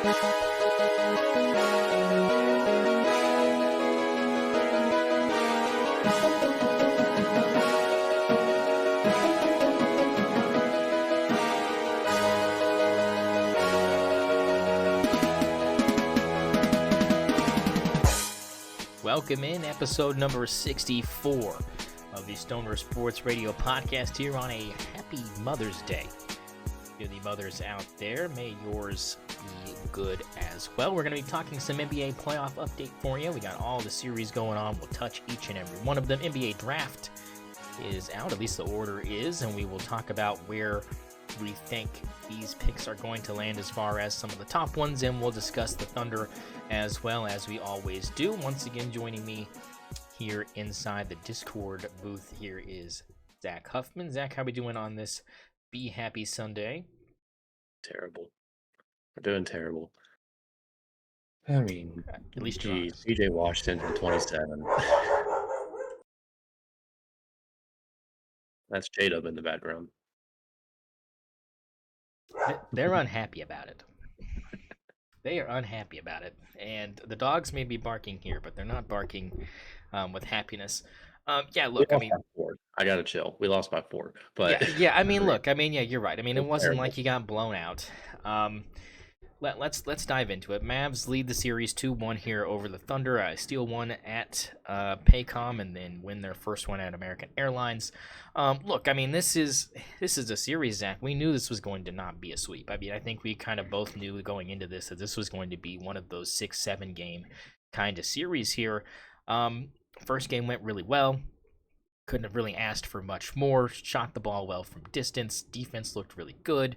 Welcome in episode number 64 of the St0ner Sports Radio podcast here on a happy Mother's Day. To the mothers out there, may yours be good as well. We're going to be talking some NBA playoff update for you. We got all the series going on. We'll touch each and every one of them. NBA draft is out, at least the order is, and we will talk about where we think these picks are going to land as far as some of the top ones, and we'll discuss the Thunder as well, as we always do. Once again, joining me here inside the Discord booth here is Zach Huffman. Zach, how we doing on this Be Happy Sunday? Terrible. We're doing terrible. I mean, at least PJ Washington from 27. That's J-Dub in the background. They're unhappy about it. They are unhappy about it. And the dogs may be barking here, but they're not barking with happiness. Yeah, look, I mean, I gotta chill. We lost by 4, but yeah. I mean, look, I mean, yeah, you're right. I mean, it wasn't like you got blown out. Let's dive into it. Mavs lead the series 2-1 here over the Thunder. Steal one at Paycom and then win their first one at American Airlines. Look, I mean, this is a series, Zach. We knew this was going to not be a sweep. I mean, I think we kind of both knew going into this that this was going to be one of those 6-7 game kind of series here. First game went really well. Couldn't have really asked for much more. Shot the ball well from distance. Defense looked really good.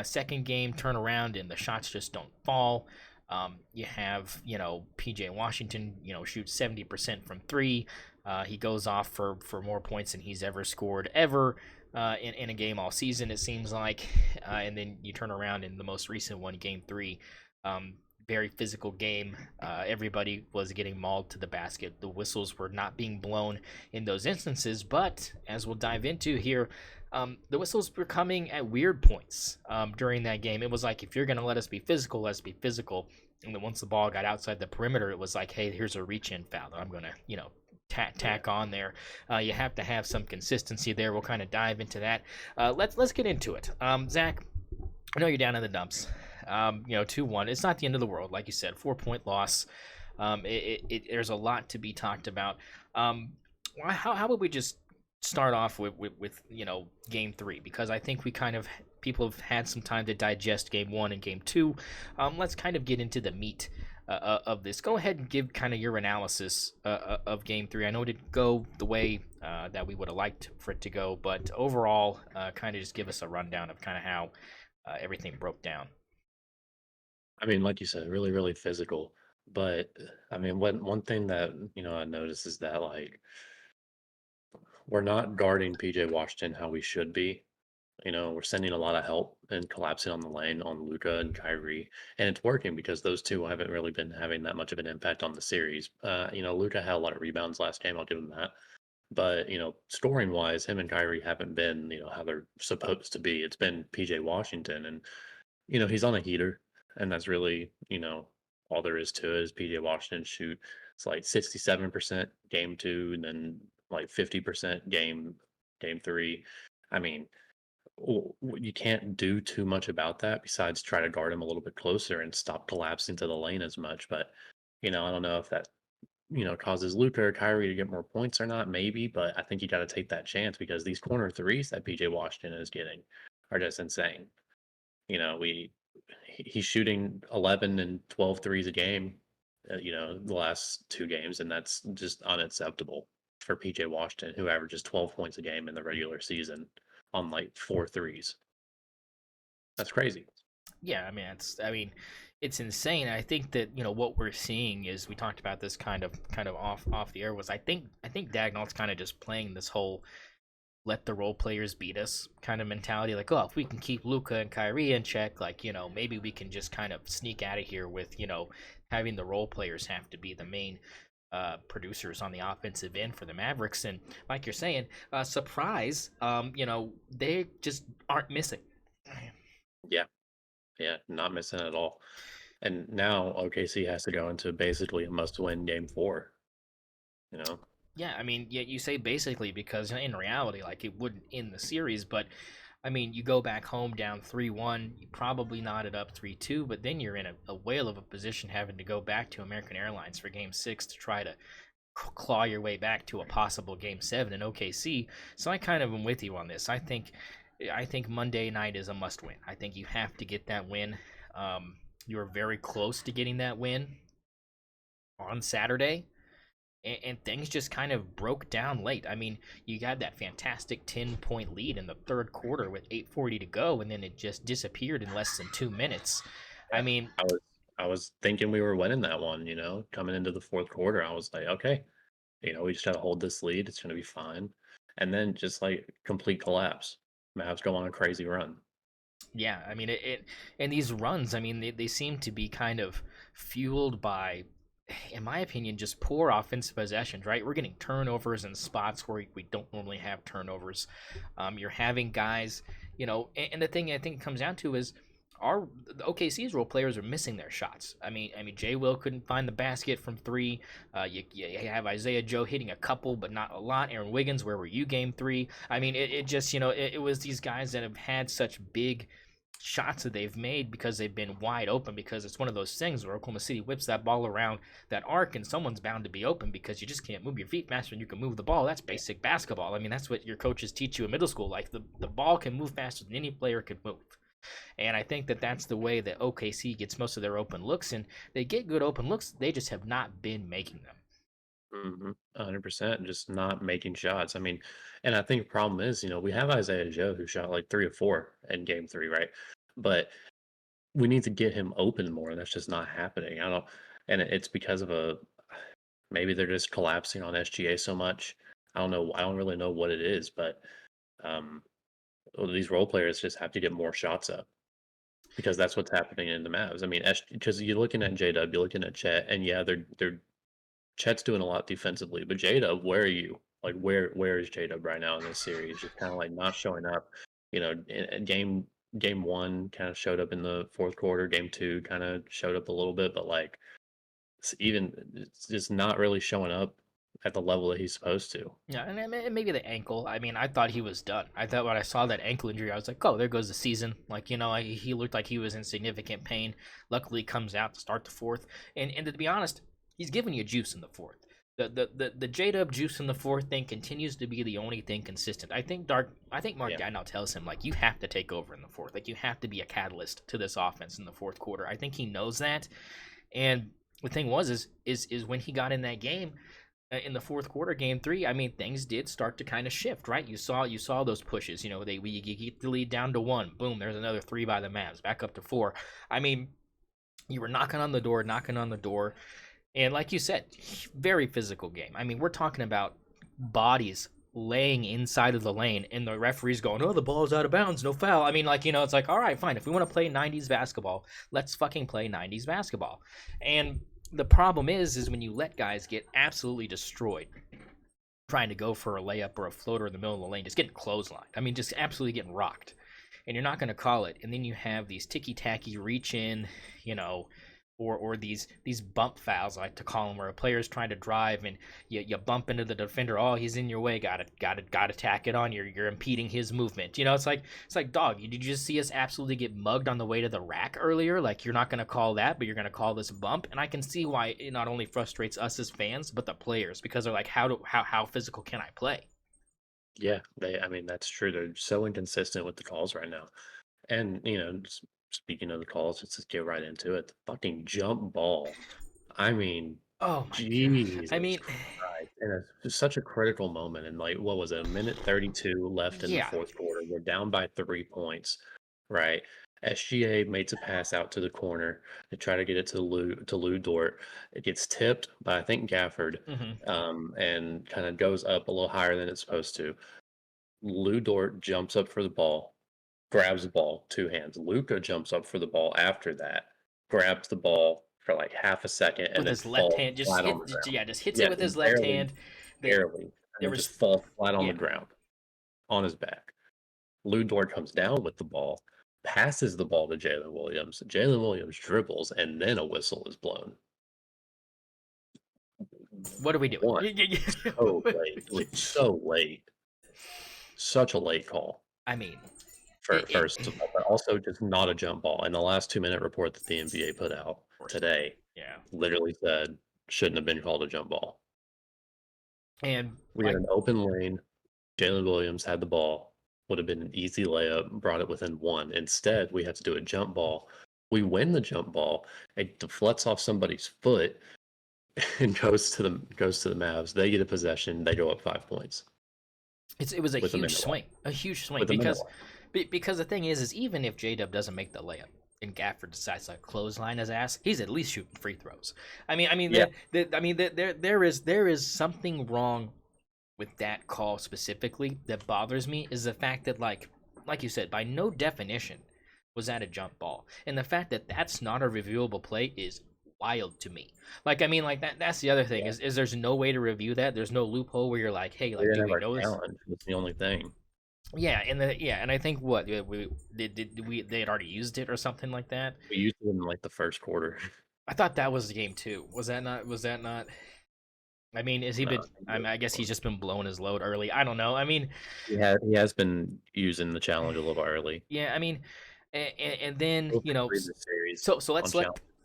Second game, turn around, and the shots just don't fall. You have, PJ Washington, shoots 70% from 3. He goes off for more points than he's ever scored ever in a game all season, it seems like. And then you turn around in the most recent one, Game 3. Very physical game. Everybody was getting mauled to the basket. The whistles were not being blown in those instances, but as we'll dive into here, the whistles were coming at weird points during that game. It was like, if you're going to let us be physical, let's be physical. And then once the ball got outside the perimeter, it was like, hey, here's a reach-in foul that I'm going to, tack on there. You have to have some consistency there. We'll kind of dive into that. Let's get into it. Zach, I know you're down in the dumps. 2-1. It's not the end of the world, like you said. 4-point loss. There's a lot to be talked about. How would we just start off with Game 3? Because I think people have had some time to digest Game 1 and Game 2. Let's kind of get into the meat of this. Go ahead and give kind of your analysis of Game 3. I know it didn't go the way that we would have liked for it to go, but overall, kind of just give us a rundown of kind of how everything broke down. I mean, like you said, really, really physical. But I mean, one thing that I noticed is that, like, we're not guarding PJ Washington how we should be. We're sending a lot of help and collapsing on the lane on Luka and Kyrie, and it's working because those two haven't really been having that much of an impact on the series. Luka had a lot of rebounds last game. I'll give him that. But scoring wise, him and Kyrie haven't been how they're supposed to be. It's been PJ Washington, and he's on a heater. And that's really, all there is to it is PJ Washington shoot. It's like 67% game 2, and then like 50% game 3. I mean, you can't do too much about that besides try to guard him a little bit closer and stop collapsing to the lane as much. But, I don't know if that, causes Luka or Kyrie to get more points or not, maybe. But I think you got to take that chance because these corner threes that PJ Washington is getting are just insane. He's shooting 11 and 12 threes a game, the last 2 games, and that's just unacceptable for PJ Washington, who averages 12 points a game in the regular season on like 4 threes. That's crazy. Yeah, I mean, it's insane. I think that what we're seeing is, we talked about this kind of off the air, was I think Dagnall's kind of just playing this whole let the role players beat us kind of mentality. Like, oh, if we can keep Luka and Kyrie in check, like, maybe we can just kind of sneak out of here with, having the role players have to be the main producers on the offensive end for the Mavericks. And like you're saying, surprise, they just aren't missing. Yeah, not missing at all. And now OKC has to go into basically a must-win game 4, you know? Yeah, I mean, yeah, you say basically because in reality, like it wouldn't end the series, but I mean, you go back home down 3-1, you probably knotted up 3-2, but then you're in a whale of a position having to go back to American Airlines for game 6 to try to claw your way back to a possible game 7 in OKC. So I kind of am with you on this. I think Monday night is a must win. I think you have to get that win. You were very close to getting that win on Saturday, and things just kind of broke down late. I mean, you got that fantastic 10-point lead in the third quarter with 8:40 to go, and then it just disappeared in less than 2 minutes. I Yeah. mean, I was thinking we were winning that one, coming into the fourth quarter. I was like, okay, we just gotta hold this lead. It's gonna be fine. And then just like complete collapse. Mavs go on a crazy run. yeah, I mean it and these runs, I mean they seem to be kind of fueled by, in my opinion, just poor offensive possessions, right? We're getting turnovers in spots where we don't normally have turnovers. You're having guys, and the thing I think it comes down to is the OKC's role players are missing their shots. I mean, J. Will couldn't find the basket from three. You have Isaiah Joe hitting a couple, but not a lot. Aaron Wiggins, where were you game 3? I mean, it just it was these guys that have had such big shots that they've made because they've been wide open, because it's one of those things where Oklahoma City whips that ball around that arc and someone's bound to be open because you just can't move your feet faster than you can move the ball. That's basic basketball. I mean, that's what your coaches teach you in middle school. Like the ball can move faster than any player could move. And I think that that's the way that OKC gets most of their open looks, and they get good open looks. They just have not been making them. 100%, just not making shots. I mean, and I think the problem is, we have Isaiah Joe who shot like 3 or 4 in game 3, right? But we need to get him open more. That's just not happening. I don't, and it's because of maybe they're just collapsing on SGA so much. I don't know. I don't really know what it is, but um, these role players just have to get more shots up because that's what's happening in the Mavs. I mean, because you're looking at J-Dub, you're looking at Chet, and yeah, they're Chet's doing a lot defensively, but J-Dub, where are you? Like, where is J-Dub right now in this series? Just kind of like not showing up. In game 1 kind of showed up in the fourth quarter. Game 2 kind of showed up a little bit, but like it's just not really showing up at the level that he's supposed to. Yeah, and maybe the ankle. I mean, I thought he was done. I thought when I saw that ankle injury, I was like, oh, there goes the season. Like, he looked like he was in significant pain. Luckily, he comes out to start the fourth. And to be honest, he's giving you juice in the fourth. The J-Dub juice in the fourth thing continues to be the only thing consistent. I think Mark Yeah, Dagnall tells him, like, you have to take over in the fourth. Like, you have to be a catalyst to this offense in the fourth quarter. I think he knows that. And the thing is when he got in that game, in the fourth quarter, game 3, I mean, things did start to kind of shift, right? You saw those pushes. You get the lead down to 1, boom, there's another 3 by the Mavs, back up to 4. I mean, you were knocking on the door, and like you said, very physical game. I mean, we're talking about bodies laying inside of the lane, and the referee's going, "Oh, the ball's out of bounds, no foul." I mean, like, it's like, all right, fine. If we want to play 90s basketball, let's fucking play 90s basketball. And the problem is when you let guys get absolutely destroyed trying to go for a layup or a floater in the middle of the lane, just getting clotheslined. I mean, just absolutely getting rocked. And you're not going to call it. And then you have these ticky-tacky reach in, or these bump fouls, I like to call them, where a player's trying to drive and you bump into the defender. Oh, he's in your way. Got to tack it on. You're impeding his movement. It's like, dog. Did you just see us absolutely get mugged on the way to the rack earlier? Like, you're not gonna call that, but you're gonna call this bump. And I can see why it not only frustrates us as fans, but the players, because they're like, how physical can I play? yeah. I mean, that's true. They're so inconsistent with the calls right now. And speaking of the calls, let's just get right into it. The fucking jump ball. I mean, Oh my god. I Jesus mean, Christ. And it's just such a critical moment. And like, what was it? A minute 32 left in the yeah. fourth quarter. We're down by 3 points, right? SGA makes a pass out to the corner to try to get it to Lou Dort. It gets tipped by I think Gafford, Hmm. and kind of goes up a little higher than it's supposed to. Lou Dort jumps up for the ball, grabs the ball, 2 hands. Luca jumps up for the ball after that, grabs the ball for like half a second, and With then his left falls hand, flat on the ground. just hits it Yeah, with his left barely, hand. That barely, and there then just was, falls flat on the yeah. ground on his back. Lou Dort comes down with the ball, passes the ball to Jalen Williams. Jalen Williams dribbles, and then a whistle is blown. What are we doing? One, so late. It was so late. Such a late call. I mean, First of all, but also just not a jump ball. And the last 2-minute report that the NBA put out today yeah, literally said shouldn't have been called a jump ball. and We had an open lane. Jalen Williams had the ball. Would have been an easy layup, brought it within one. Instead, we had to do a jump ball. We win the jump ball. It deflects off somebody's foot and goes to the Mavs. They get a possession. They go up 5 points. it was a huge swing, because the thing is even if J-Dub doesn't make the layup and Gafford decides to clothesline his ass, he's at least shooting free throws. Yeah. There is something wrong with that call specifically that bothers me is the fact that like you said, by no definition was that a jump ball, and the fact that that's not a reviewable play is wild to me. That's the other thing is there's no way to review that. There's no loophole where you're like, hey, like, do we know this? That's the only thing. Yeah, and I think what they had already used it or something like that. We used it in like the first quarter. I thought that was the game too. Was that not? I mean, is he been? I guess he's just been blowing his load early. I don't know. I mean, he has been using the challenge a little early. Yeah, I mean, and then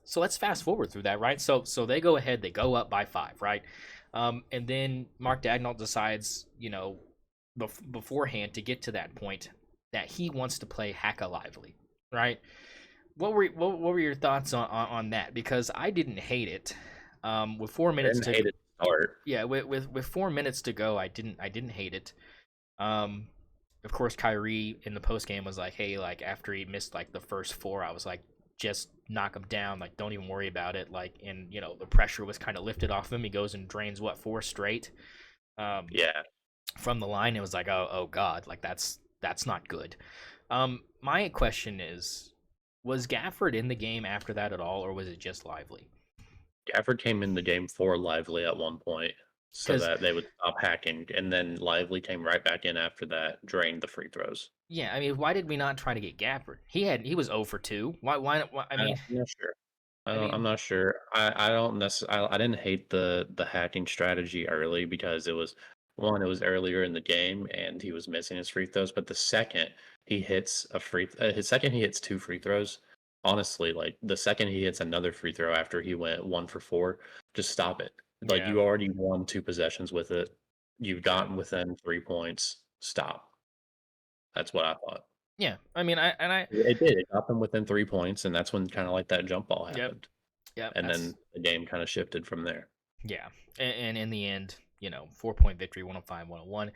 so let's fast forward through that, right? So they go ahead, they go up by 5, right? And then Mark Daigneault decides, beforehand to get to that point that he wants to play Hacka Lively, right? What were your thoughts on that? Because I didn't hate it. With 4 minutes to start. Yeah, with 4 minutes to go, I didn't hate it. Of course, Kyrie in the post game was like, "Hey, like after he missed like the first 4, I was like, just knock him down. Like, don't even worry about it. Like, and the pressure was kind of lifted off him. He goes and drains 4 straight. From the line, it was like, oh god, like that's not good. My question is, was Gafford in the game after that at all, or was it just Lively? Gafford came in the game for Lively at one point, so that they would stop hacking, and then Lively came right back in after that, drained the free throws. Yeah, I mean, why did we not try to get Gafford? He was 0 for 2. Why I mean, I'm not sure. I'm not sure. I don't necessarily. I didn't hate the hacking strategy early because it was earlier in the game and he was missing his free throws. But the second he hits he hits 2 free throws. Honestly, like the second he hits another free throw after he went 1 for 4, just stop it. Like you already won 2 possessions with it. You've gotten within 3 points. Stop. That's what I thought. Yeah, I mean, it did. It got them within 3 points, and that's when kind of like that jump ball happened. Yep. And then the game kind of shifted from there. Yeah, and in the end, 4-point victory, 105-101.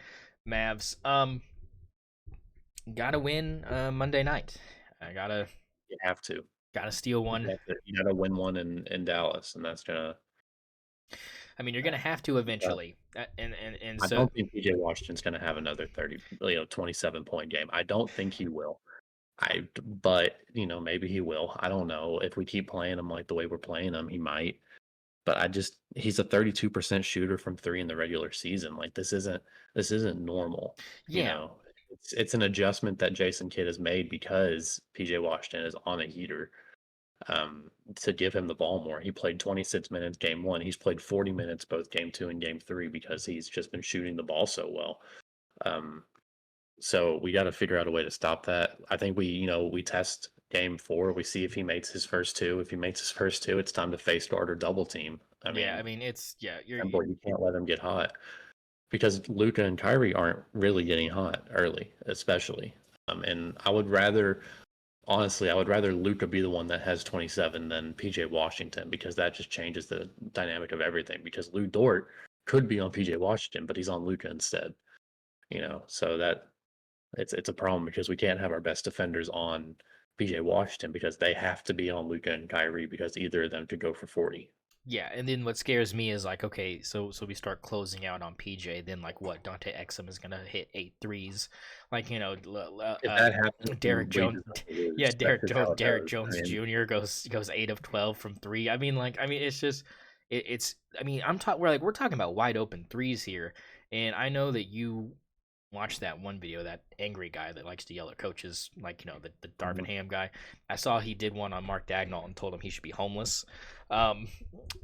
Mavs, gotta win Monday night. You have to. Gotta steal one. You gotta win one in Dallas, and that's gonna. I mean, you're gonna have to eventually, and I don't think PJ Washington's gonna have another 27-point game. I don't think he will. But maybe he will. I don't know. If we keep playing him like the way we're playing him, he might. But he's a 32% shooter from 3 in the regular season. Like this isn't normal. Yeah. It's an adjustment that Jason Kidd has made because PJ Washington is on a heater. To give him the ball more. He played 26 minutes game 1. He's played 40 minutes both game 2 and game 3 because he's just been shooting the ball so well. So we got to figure out a way to stop that. I think we test game 4. We see if he makes his first 2. If he makes his first 2, it's time to face guard or double team. You can't let him get hot because Luka and Kyrie aren't really getting hot early, especially. And I would rather Luka be the one that has 27 than PJ Washington because that just changes the dynamic of everything. Because Lou Dort could be on PJ Washington, but he's on Luka instead. So that it's a problem because we can't have our best defenders on PJ Washington because they have to be on Luka and Kyrie because either of them could go for 40. Yeah, and then what scares me is like, okay, so we start closing out on PJ, then like what? Dante Exum is gonna hit 8 threes, like if that happens, Derek Jones, Derek Jones Jr. goes 8 of 12 from 3. It's just it's. I mean, we're talking about wide open threes here, and I know that you watched that one video, that angry guy that likes to yell at coaches, like, the Mhm. Darvin guy. I saw he did one on Mark Dagnall and told him he should be homeless. Um,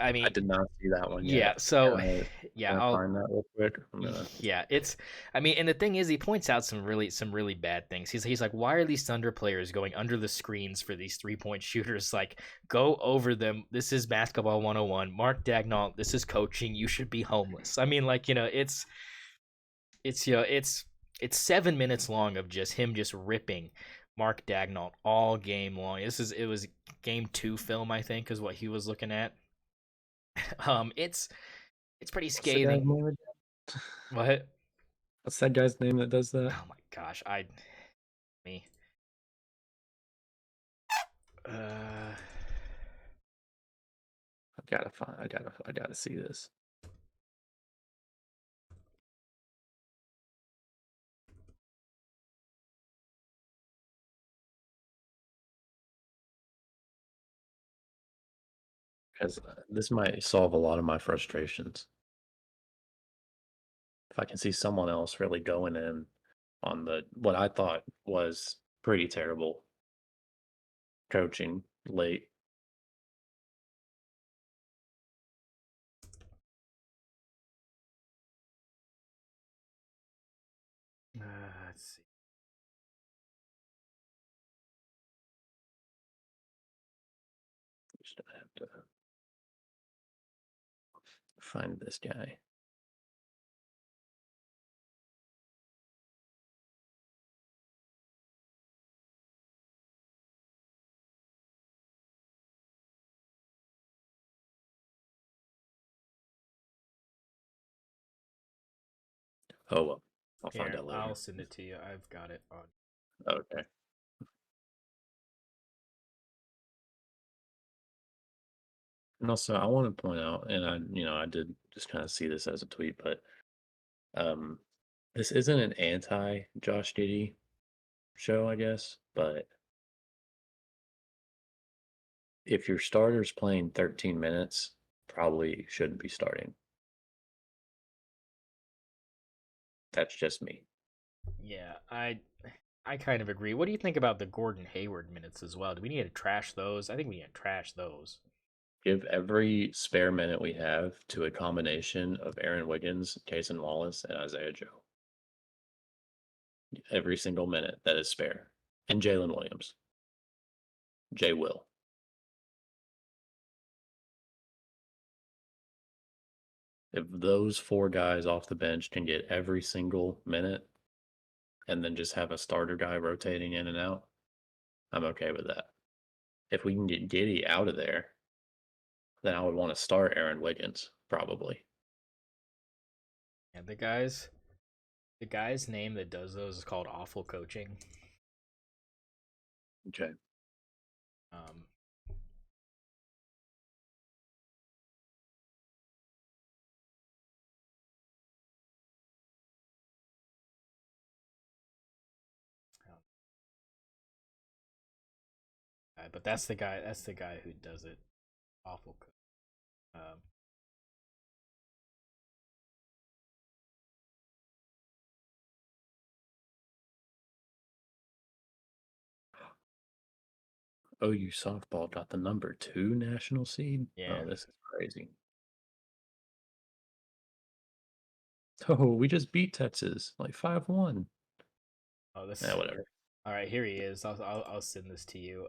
I I mean, did not see that one yeah. yet. So, Can yeah, I find that real quick? I'm gonna. yeah, I mean, and the thing is, he points out some really bad things. He's like, why are these Thunder players going under the screens for these 3-point shooters? Like, go over them. This is basketball 101. Mark Dagnall, this is coaching. You should be homeless. I mean, like, it's 7 minutes long of just him just ripping Mark Dagnall all game long. It was game 2 film, I think, is what he was looking at. It's pretty What's the guy's scathing. name again? What? What's that guy's name that does that? Oh my gosh, me. Uh, I gotta see this. Because this might solve a lot of my frustrations. If I can see someone else really going in on what I thought was pretty terrible coaching late. let's see. Just have to find this guy. Oh well, I'll find Here, out I'll later. send it to you. I've got it on. Okay. And also, I want to point out, and I did just kind of see this as a tweet, but um, this isn't an anti Josh Giddey show, I guess. But if your starter's playing 13 minutes, probably shouldn't be starting. That's just me. Yeah, I kind of agree. What do you think about the Gordon Hayward minutes as well? Do we need to trash those? I think we need to trash those. Give every spare minute we have to a combination of Aaron Wiggins, Cason Wallace, and Isaiah Joe. Every single minute that is spare. And Jalen Williams. Jay Will. If those 4 guys off the bench can get every single minute and then just have a starter guy rotating in and out, I'm okay with that. If we can get Giddey out of there, then I would want to start Aaron Wiggins, probably. And the guy's name that does those is called Awful Coaching. Okay. Um, but that's the guy. That's the guy who does it. Awful. Um, OU softball got the #2 national seed. yeah. Oh, this is crazy. Oh, we just beat Texas like 5-1. Oh, this. Yeah, whatever. All right, here he is. I'll send this to you.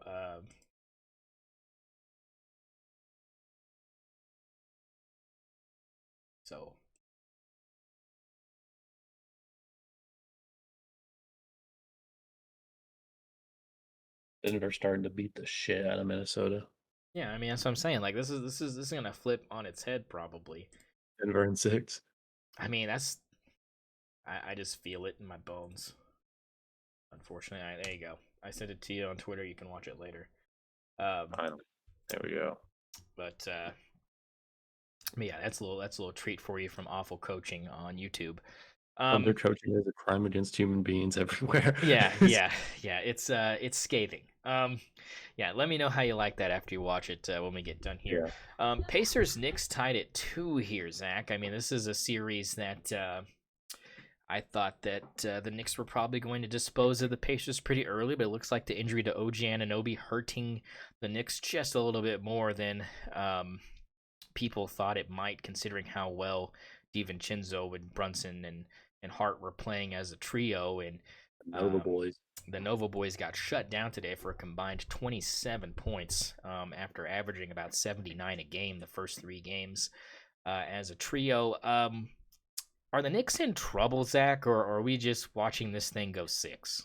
So Denver starting to beat the shit out of Minnesota. yeah, I mean that's what I'm saying. Like this is gonna flip on its head probably. Denver in 6. I mean I just feel it in my bones. Unfortunately, there you go. I sent it to you on Twitter. You can watch it later. Finally. There we go. But yeah, that's a little treat for you from Awful Coaching on YouTube. Under coaching is a crime against human beings everywhere. yeah. It's scathing. Yeah, let me know how you like that after you watch it when we get done here. Yeah. Pacers Knicks tied at 2 here, Zach. I mean, this is a series that I thought that the Knicks were probably going to dispose of the Pacers pretty early, but it looks like the injury to OG Anunoby hurting the Knicks just a little bit more than people thought it might, considering how well DiVincenzo and Brunson and Hart were playing as a trio. And Nova um, boys. the Nova boys got shut down today for a combined 27 points after averaging about 79 a game the first 3 games as a trio. Are the Knicks in trouble, Zach, or are we just watching this thing go 6?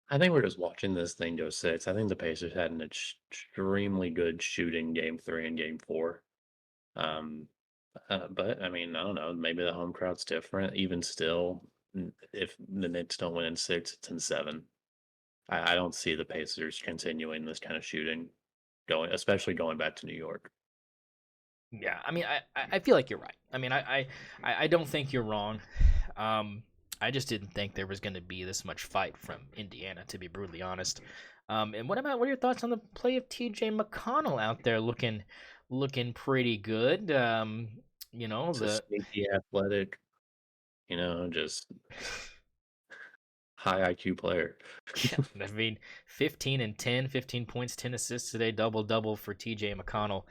I think we're just watching this thing go 6. I think the Pacers had an extremely good shooting game 3 and game 4. Um, but I mean, I don't know. Maybe the home crowd's different. Even still, if the Knicks don't win in 6, it's in 7. I don't see the Pacers continuing this kind of shooting, especially going back to New York. Yeah, I mean, I feel like you're right. I mean, I don't think you're wrong. I just didn't think there was going to be this much fight from Indiana, to be brutally honest. And what are your thoughts on the play of T.J. McConnell out there looking pretty good? It's a sneaky, athletic, just high IQ player. Yeah, I mean, 15 and 10, 15 points, 10 assists today, double for T.J. McConnell.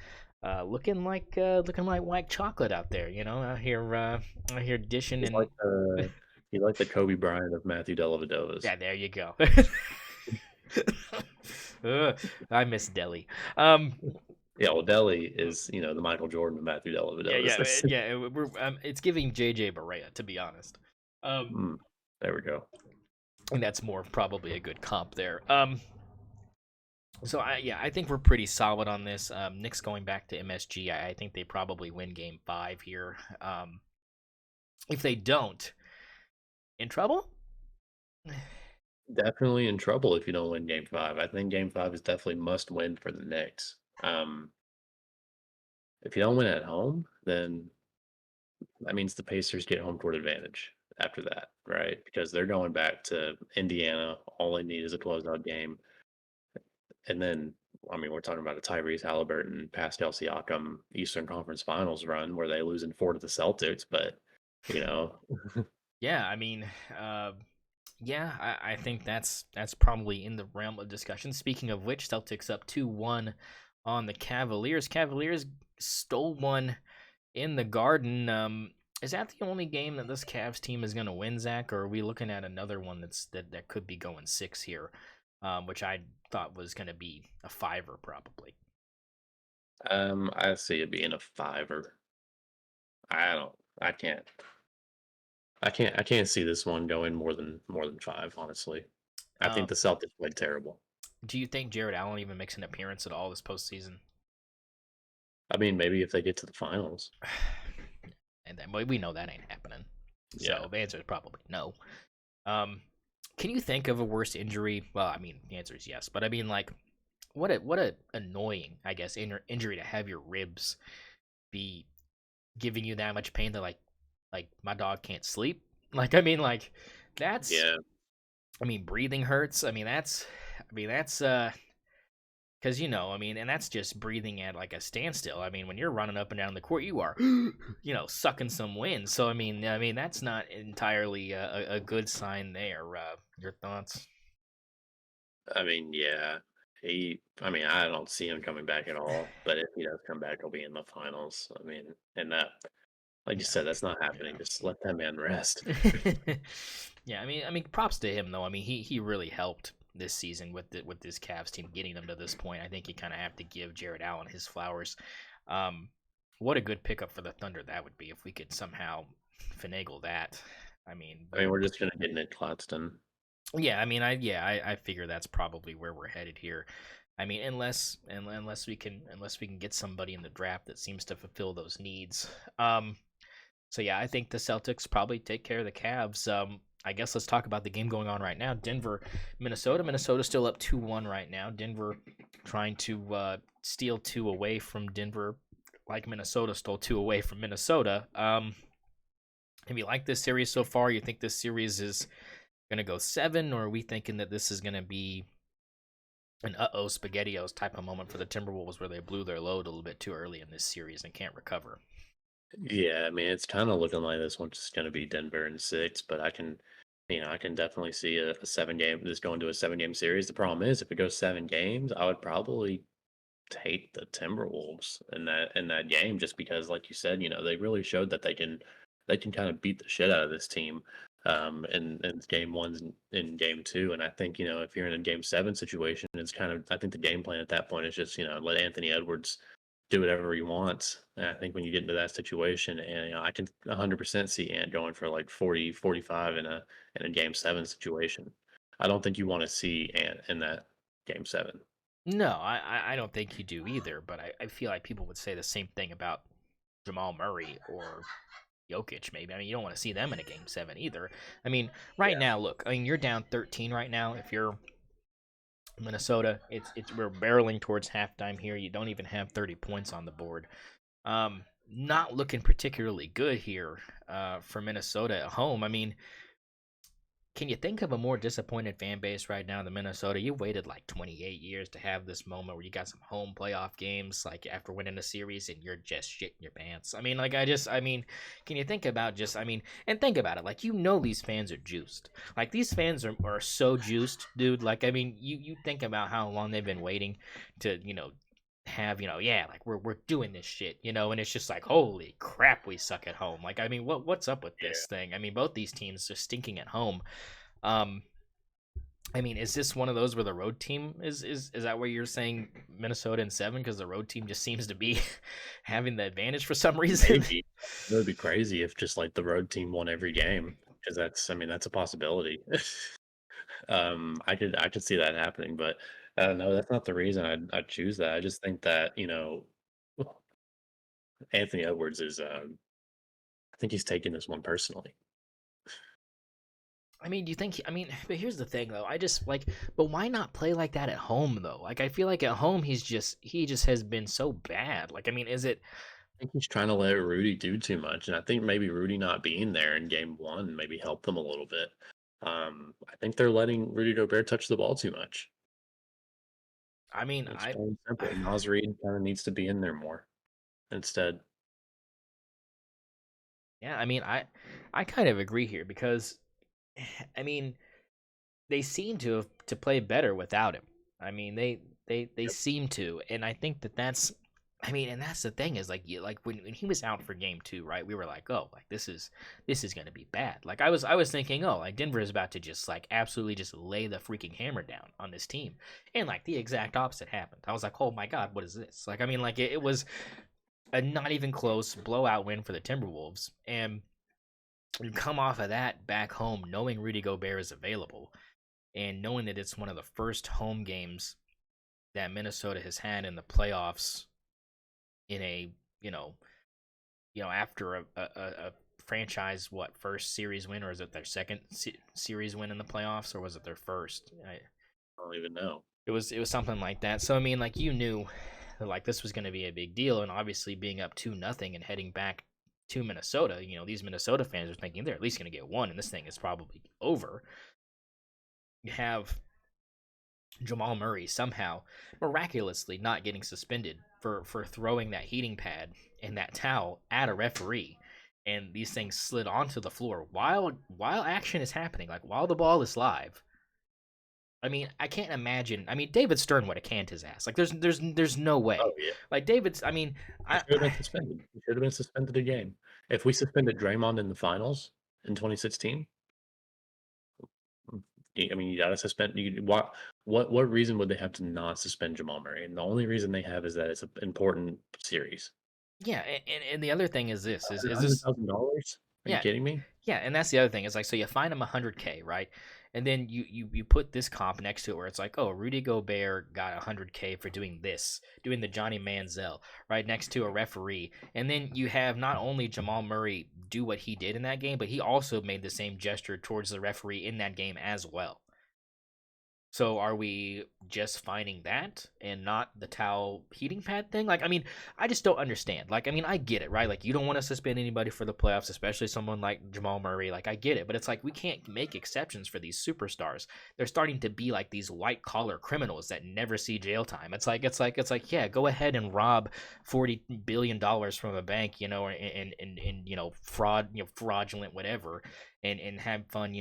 Looking like white chocolate out there, out here dishing He's and like the Kobe Bryant of Matthew Dellavedova's. yeah, there you go. I miss Delly. Yeah, well, Delly is the Michael Jordan of Matthew Dellavedova's. Yeah. It's giving JJ Barea, to be honest. There we go. And that's more probably a good comp there. So I think we're pretty solid on this. Knicks going back to MSG. I think they probably win Game 5 here. If they don't, in trouble? Definitely in trouble if you don't win Game 5. I think Game 5 is definitely must win for the Knicks. If you don't win at home, then that means the Pacers get home court advantage after that, right? Because they're going back to Indiana. All they need is a closeout game. And then, I mean, we're talking about a Tyrese Halliburton, Pascal Siakam Eastern Conference Finals run where they lose in 4 to the Celtics, but Yeah, I mean, I think that's probably in the realm of discussion. Speaking of which, Celtics up 2-1 on the Cavaliers. Cavaliers stole one in the Garden. Is that the only game that this Cavs team is going to win, Zach, or are we looking at another one that could be going 6 here, which I thought was going to be a 5er probably? I see it being a 5er. I can't see this one going more than 5, honestly. I think the Celtics played terrible. Do you think Jared Allen even makes an appearance at all this postseason? I mean, maybe if they get to the finals. And then we know that ain't happening. Yeah. So the answer is probably no. Can you think of a worse injury? Well, I mean, the answer is yes, but I mean, like, what a annoying, I guess, injury to have your ribs be giving you that much pain that like my dog can't sleep. Like, I mean, like, that's I mean, breathing hurts. I mean, that's because I mean, and that's just breathing at like a standstill. I mean, when you're running up and down the court, you are sucking some wind. So I mean that's not entirely a good sign there. Your thoughts? I mean, yeah. I don't see him coming back at all, but if he does come back, he'll be in the finals. I mean, and that, like you said, that's not happening. Yeah. Just let that man rest. Yeah, I mean, props to him though. I mean, he really helped this season with this Cavs team getting them to this point. I think you kind of have to give Jared Allen his flowers. What a good pickup for the Thunder that would be if we could somehow finagle that. I mean, we're just gonna get Nick Claxton. Yeah, I mean, I figure that's probably where we're headed here. I mean, unless we can get somebody in the draft that seems to fulfill those needs. So yeah, I think the Celtics probably take care of the Cavs. I guess let's talk about the game going on right now. Denver, Minnesota. Minnesota's still up 2-1 right now. Denver trying to steal 2 away from Denver, like Minnesota stole 2 away from Minnesota. Have you liked this series so far? You think this series is going to go 7, or are we thinking that this is going to be an SpaghettiOs type of moment for the Timberwolves where they blew their load a little bit too early in this series and can't recover? Yeah, I mean, it's kind of looking like this one's just going to be Denver in six, but I can definitely see a 7 game, this going to a 7 game series. The problem is, if it goes 7 games, I would probably take the Timberwolves in that game, just because, like you said, they really showed that they can kind of beat the shit out of this team. In game ones and in game two, and I think if you're in a game seven situation, it's kind of I think the game plan at that point is just let Anthony Edwards do whatever he wants. And I think when you get into that situation, and I can 100% see Ant going for like 40, 45 in a game seven situation. I don't think you want to see Ant in that game seven. No, I don't think you do either, but I feel like people would say the same thing about Jamal Murray or Jokic, maybe. I mean, you don't want to see them in a game seven either. I mean, right Yeah. now, look, I mean, you're down 13 right now. If you're Minnesota, it's we're barreling towards halftime here. You don't even have 30 points on the board. Not looking particularly good here for Minnesota at home. I mean, can you think of a more disappointed fan base right now than Minnesota? You waited like 28 years to have this moment where you got some home playoff games, like after winning a series, and you're just shitting your pants. I mean, can you think about and think about it. Like, these fans are juiced. Like, these fans are so juiced, dude. Like, I mean, you think about how long they've been waiting to, have yeah, like we're doing this shit, and it's just like, holy crap, we suck at home. Like, I mean, what's up with this thing? I mean, both these teams are stinking at home. um I mean, is this one of those where the road team is that where you're saying Minnesota in seven because the road team just seems to be having the advantage for some reason? Maybe. It would be crazy if just like the road team won every game, because I mean, that's a possibility. I could see that happening, but I don't know. That's not the reason I'd choose that. I just think that Anthony Edwards is. I think he's taking this one personally. I mean, do you think? I mean, but here's the thing, though. I just like, but why not play like that at home, though? Like, I feel like at home he just has been so bad. Like, I mean, is it? I think he's trying to let Rudy do too much, and I think maybe Rudy not being there in game one maybe helped them a little bit. I think they're letting Rudy Gobert touch the ball too much. I mean, It's plain and simple. Naz Reid kind of needs to be in there more instead. yeah. I mean, I kind of agree here because, I mean, they seem to play better without him. I mean, they Yep. seem to, and I think that's. I mean, and that's the thing is like like when he was out for game two, right? We were like, oh, like this is gonna be bad. Like I was thinking, oh, like Denver is about to just like absolutely just lay the freaking hammer down on this team, and like the exact opposite happened. I was like, oh my god, what is this? Like, I mean, like it was a not even close blowout win for the Timberwolves, and you come off of that back home, knowing Rudy Gobert is available and knowing that it's one of the first home games that Minnesota has had in the playoffs in a after a franchise first series win, or is it their second series win in the playoffs, or was it their first? I don't even know. It was something like that. So I mean, like, you knew that like this was going to be a big deal, and obviously being up 2-0 and heading back to Minnesota, these Minnesota fans are thinking they're at least going to get one, and this thing is probably over. You have Jamal Murray somehow miraculously not getting suspended for throwing that heating pad and that towel at a referee, and these things slid onto the floor while action is happening, like while the ball is live. I mean, I can't imagine. I mean, David Stern would have canned his ass. Like, there's no Oh way. yeah, Like David's. I mean, he I, should have been I suspended. He should have been suspended a game. If we suspended Draymond in the finals in 2016, I mean, you gotta suspend. What reason would they have to not suspend Jamal Murray? And the only reason they have is that it's an important series. yeah, and the other thing is this is Hundred this thousand dollars? Are you yeah. kidding me? Yeah, and that's the other thing. It's like, so you find him 100K, right? And then you put this comp next to it where it's like, oh, Rudy Gobert got 100K for doing this, doing the Johnny Manziel, right next to a referee. And then you have not only Jamal Murray do what he did in that game, but he also made the same gesture towards the referee in that game as well. So are we just finding that and not the towel heating pad thing? Like, I mean, I just don't understand. Like, I mean, I get it, right? Like, you don't want to suspend anybody for the playoffs, especially someone like Jamal Murray. Like, I get it, but it's like we can't make exceptions for these superstars. They're starting to be like these white collar criminals that never see jail time. It's like, yeah, go ahead and rob $40 billion from a bank, and fraud, fraudulent whatever, and have fun,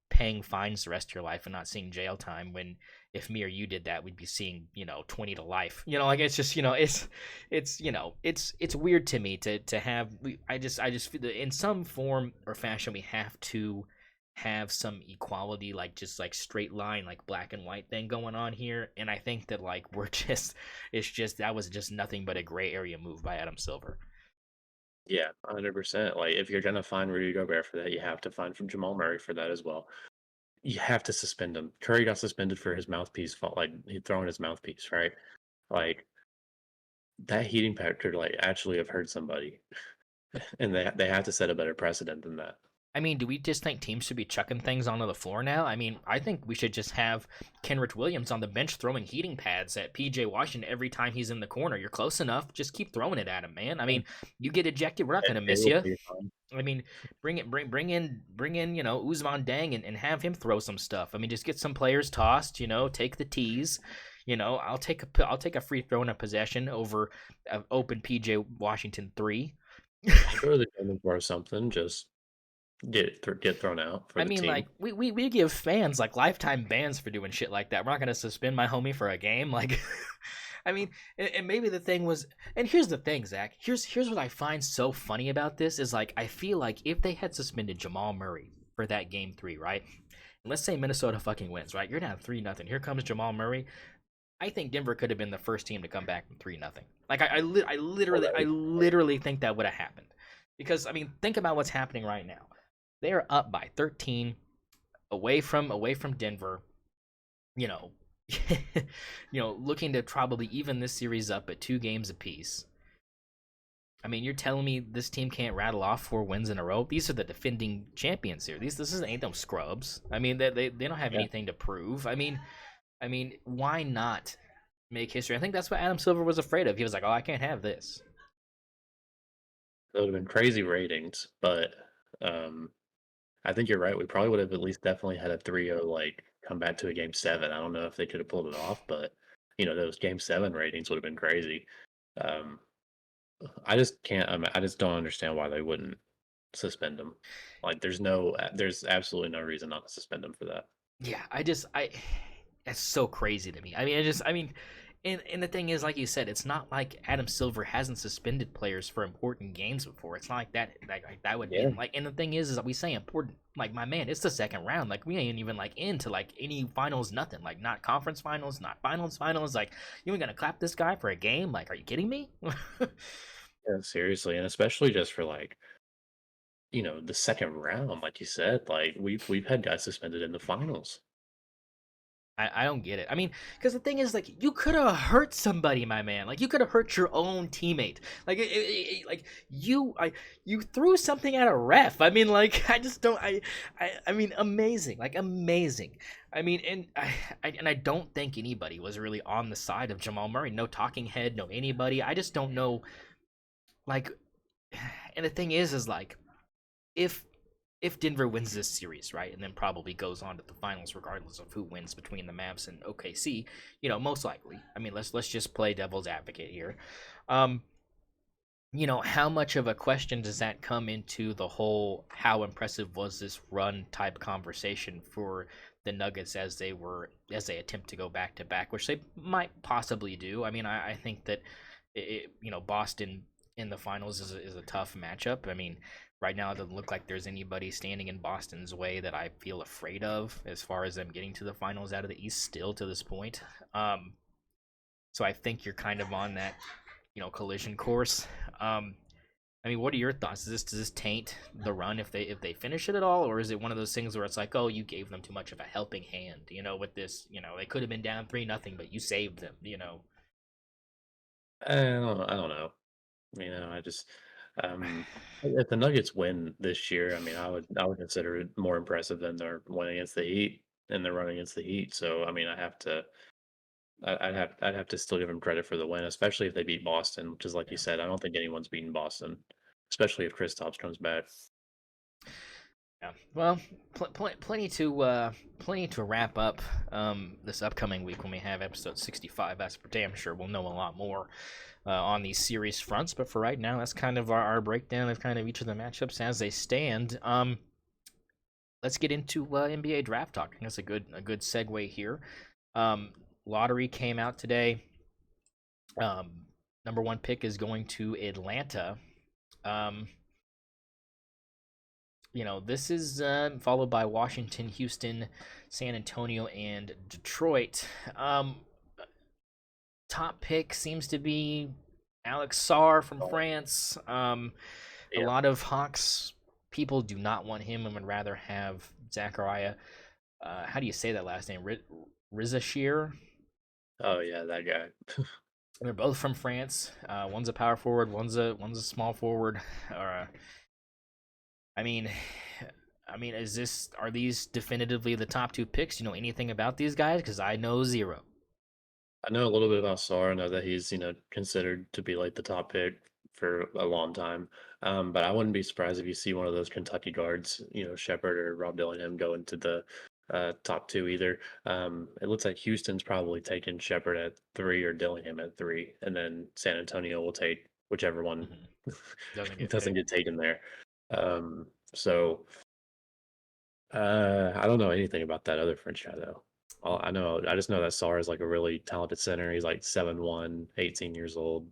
paying fines the rest of your life and not seeing jail time, when if me or you did that, we'd be seeing 20 to life. Like, it's just, it's weird to me to have. I just feel that in some form or fashion we have to have some equality, like just like straight line, like black and white thing going on here. And I think that like it's just that was just nothing but a gray area move by Adam Silver. Yeah, 100%. Like, if you're gonna find Rudy Gobert for that, you have to find from Jamal Murray for that as well. You have to suspend him. Curry got suspended for his mouthpiece fault, like he throwing his mouthpiece, right? Like that heating pad could like actually have hurt somebody, and they have to set a better precedent than that. I mean, do we just think teams should be chucking things onto the floor now? I mean, I think we should just have Kenrich Williams on the bench throwing heating pads at PJ Washington every time he's in the corner. You're close enough. Just keep throwing it at him, man. I mean, you get ejected, we're not And gonna miss Caleb you. will be fine. I mean, bring in, Usman Dang and have him throw some stuff. I mean, just get some players tossed, take the tees. I'll take a free throw in a possession over an open PJ Washington three. I'll go to the gym or something. Just get thrown out for I the mean, like team. we give fans like lifetime bans for doing shit like that. We're not gonna suspend my homie for a game. Like, I mean, and maybe the thing was, and here's the thing, Zach. Here's what I find so funny about this is like I feel like if they had suspended Jamal Murray for that game three, right? And let's say Minnesota fucking wins, right? You're down 3-0. Here comes Jamal Murray. I think Denver could have been the first team to come back from 3-0. Like I Oh, literally that I would literally think that would have happened, because I mean think about what's happening right now. They are up by 13, away from Denver. You know, looking to probably even this series up at 2 games apiece. I mean, you're telling me this team can't rattle off 4 wins in a row? These are the defending champions here. This isn't ain't them scrubs. I mean, they don't have yeah, anything to prove. I mean, why not make history? I think that's what Adam Silver was afraid of. He was like, "Oh, I can't have this." that would have been crazy ratings, but um, I think you're right. We probably would have at least definitely had a 3-0 like come back to a game seven. I don't know if they could have pulled it off, but those game seven ratings would have been crazy. Um, I just can't. I just don't understand why they wouldn't suspend him. Like, there's absolutely no reason not to suspend him for that. Yeah, that's so crazy to me. I mean, and the thing is, like you said, it's not like Adam Silver hasn't suspended players for important games before. It's not like that. Like that would Yeah, mean like. And the thing is that we say important. Like my man, it's the second round. Like we ain't even like into like any finals, nothing. Like not conference finals, not finals, finals. Like you ain't gonna clap this guy for a game? Like, are you kidding me? yeah, seriously, and especially just for like the second round, like you said, like we've had guys suspended in the finals. I don't get it. I mean, because the thing is, like, you could have hurt somebody, my man. Like, you could have hurt your own teammate. Like, like you threw something at a ref. I mean, like, I just don't. I mean, amazing, like, amazing. I mean, and I don't think anybody was really on the side of Jamal Murray. No talking head, no anybody. I just don't know. Like, and the thing is like, if Denver wins this series, right, and then probably goes on to the finals, regardless of who wins between the Mavs and OKC, most likely. I mean, let's just play devil's advocate here. Um, how much of a question does that come into the whole how impressive was this run type conversation for the Nuggets as they attempt to go back to back, which they might possibly do. I mean, I think that Boston in the finals is a tough matchup. I mean, right now it doesn't look like there's anybody standing in Boston's way that I feel afraid of as far as them getting to the finals out of the East still to this point. So I think you're kind of on that collision course. I mean, what are your thoughts? Does this taint the run if they finish it at all, or is it one of those things where it's like, oh, you gave them too much of a helping hand, with this, they could have been down 3-0, but you saved them. I don't know. I just if the Nuggets win this year, I mean, I would consider it more impressive than their win against the Heat. in the run against the Heat. So I mean, I'd have to still give him credit for the win, especially if they beat Boston, which is like you Yeah. said, I don't think anyone's beaten Boston, especially if Kristaps comes back. Yeah. Well, plenty to wrap up this upcoming week when we have episode 65. That's for damn sure. We'll know a lot more on these series fronts. But for right now, that's kind of our breakdown of kind of each of the matchups as they stand. Let's get into NBA draft talk. I think that's a good segue here. Lottery came out today. Number one pick is going to Atlanta. This is followed by Washington, Houston, San Antonio, and Detroit. Top pick seems to be Alex Sarr from France. A Yeah. lot of Hawks people do not want him and would rather have Zachariah. How do you say that last name? Rizashir. Oh yeah, that guy. They're both from France. One's a power forward. One's a small forward. I mean, are these definitively the top two picks? You know anything about these guys? Because I know zero. I know a little bit about Sarr. I know that he's, considered to be like the top pick for a long time. But I wouldn't be surprised if you see one of those Kentucky guards, Shepard or Rob Dillingham go into the top two either. It looks like Houston's probably taking Shepard at 3 or Dillingham at 3, and then San Antonio will take whichever one doesn't get taken there. So I don't know anything about that other French guy though. I just know that Sarr is like a really talented center. He's like 7'1", 18 years old.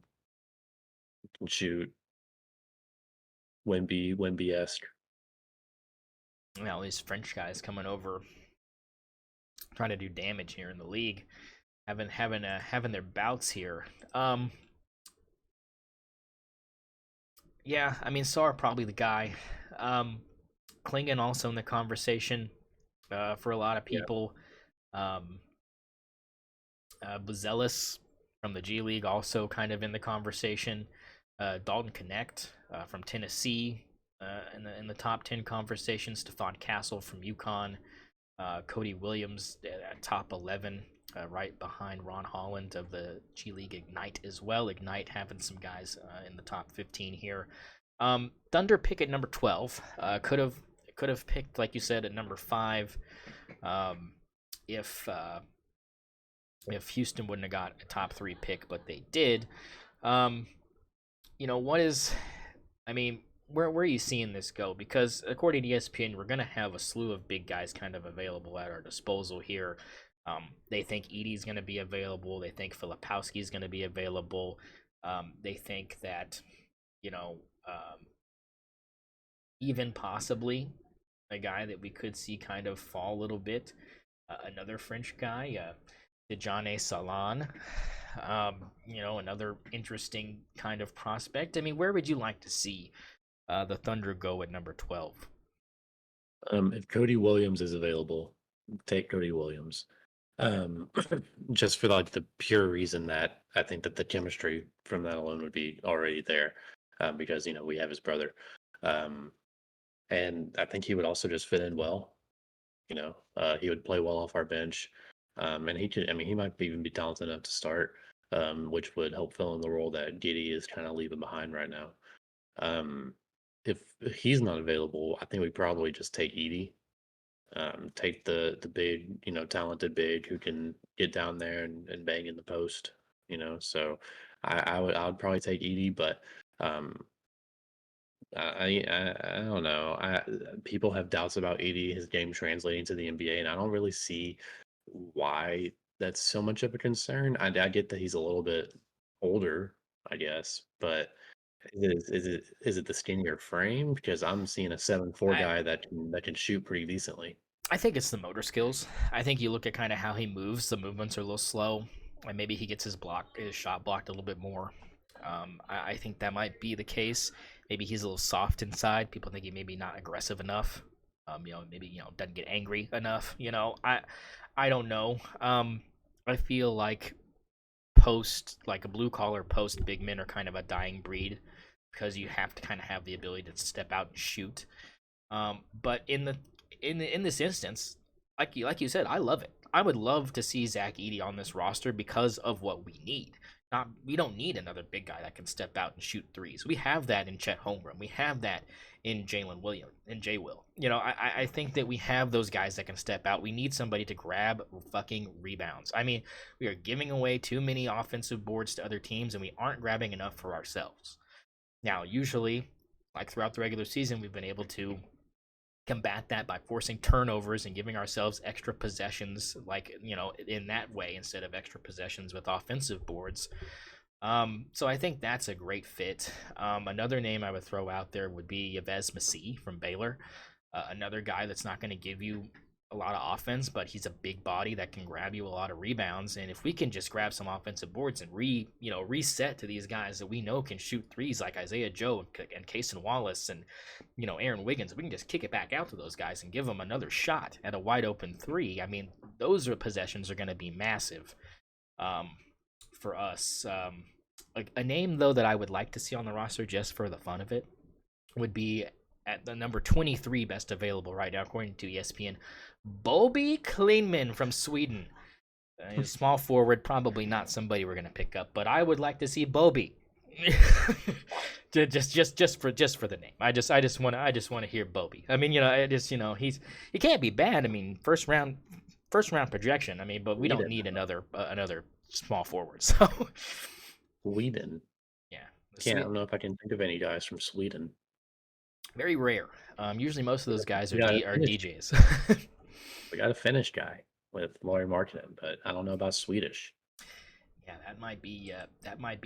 Can shoot. Wemby-esque. Now these French guys coming over, trying to do damage here in the league, having their bouts here. Yeah, I mean Sarr probably the guy. Klingon also in the conversation for a lot of Yeah. people. Buzelis from the G League also kind of in the conversation. Dalton Connect from Tennessee in the top 10 conversation. Stephon Castle from UConn. Cody Williams at top 11, right behind Ron Holland of the G League Ignite as well. Ignite having some guys in the top 15 here. Thunder pick at number 12. Could have picked, like you said, at number 5 if Houston wouldn't have got a top 3 pick, but they did. What is, I mean, where are you seeing this go? Because according to ESPN, we're going to have a slew of big guys kind of available at our disposal here. They think Edey's going to be available. They think Filipowski's going to be available. They think that, even possibly a guy that we could see kind of fall a little bit. Another French guy, Dejane Salan. Another interesting kind of prospect. I mean, where would you like to see the Thunder go at number 12? If Cody Williams is available, take Cody Williams. Just for like the pure reason that I think that the chemistry from that alone would be already there, because we have his brother, and I think he would also just fit in well. He would play well off our bench, and he could. I mean, he might even be talented enough to start, which would help fill in the role that Giddey is kind of leaving behind right now. If he's not available, I think we probably just take Edey. Take the big, talented big who can get down there and bang in the post. So I would probably take Edey, but I don't know. People have doubts about Edey, his game translating to the NBA, and I don't really see why that's so much of a concern. I get that he's a little bit older, I guess, but is it the skinnier frame? Because I'm seeing a 7'4" I guy that can shoot pretty decently. I think it's the motor skills. I think you look at kind of how he moves. The movements are a little slow, and maybe he gets his shot blocked a little bit more. I think that might be the case. Maybe he's a little soft inside. People think he maybe not aggressive enough. Maybe doesn't get angry enough. I don't know. I feel like a blue collar post big men are kind of a dying breed because you have to kind of have the ability to step out and shoot. But in this instance, like you said, I love it. I would love to see Zach Edey on this roster because of what we need. Not we don't need another big guy that can step out and shoot threes. We have that in Chet Holmgren. We have that in Jalen Williams and Jay Will. I think that we have those guys that can step out. We need somebody to grab fucking rebounds. I mean, we are giving away too many offensive boards to other teams, and we aren't grabbing enough for ourselves. Now, usually, like throughout the regular season, we've been able to combat that by forcing turnovers and giving ourselves extra possessions, like, in that way instead of extra possessions with offensive boards. So I think that's a great fit. Another name I would throw out there would be Yves Massey from Baylor. Another guy that's not going to give you a lot of offense, but he's a big body that can grab you a lot of rebounds. And if we can just grab some offensive boards and reset to these guys that we know can shoot threes, like Isaiah Joe and Cason Wallace and Aaron Wiggins, we can just kick it back out to those guys and give them another shot at a wide open three. I mean, those possessions are going to be massive for us. A name though that I would like to see on the roster just for the fun of it would be at the number 23 best available right now, according to ESPN, Bobby Klingman from Sweden. Small forward, probably not somebody we're going to pick up, but I would like to see Bobby. just for the name. I just want to hear Bobby. I mean, he can't be bad. I mean, first round projection. I mean, but we don't need another small forward. So Sweden. Yeah. I don't know if I can think of any guys from Sweden. Very rare. Usually most of those guys are DJs. We got a Finnish guy with Lauri Markkanen, but I don't know about Swedish. Yeah, that might be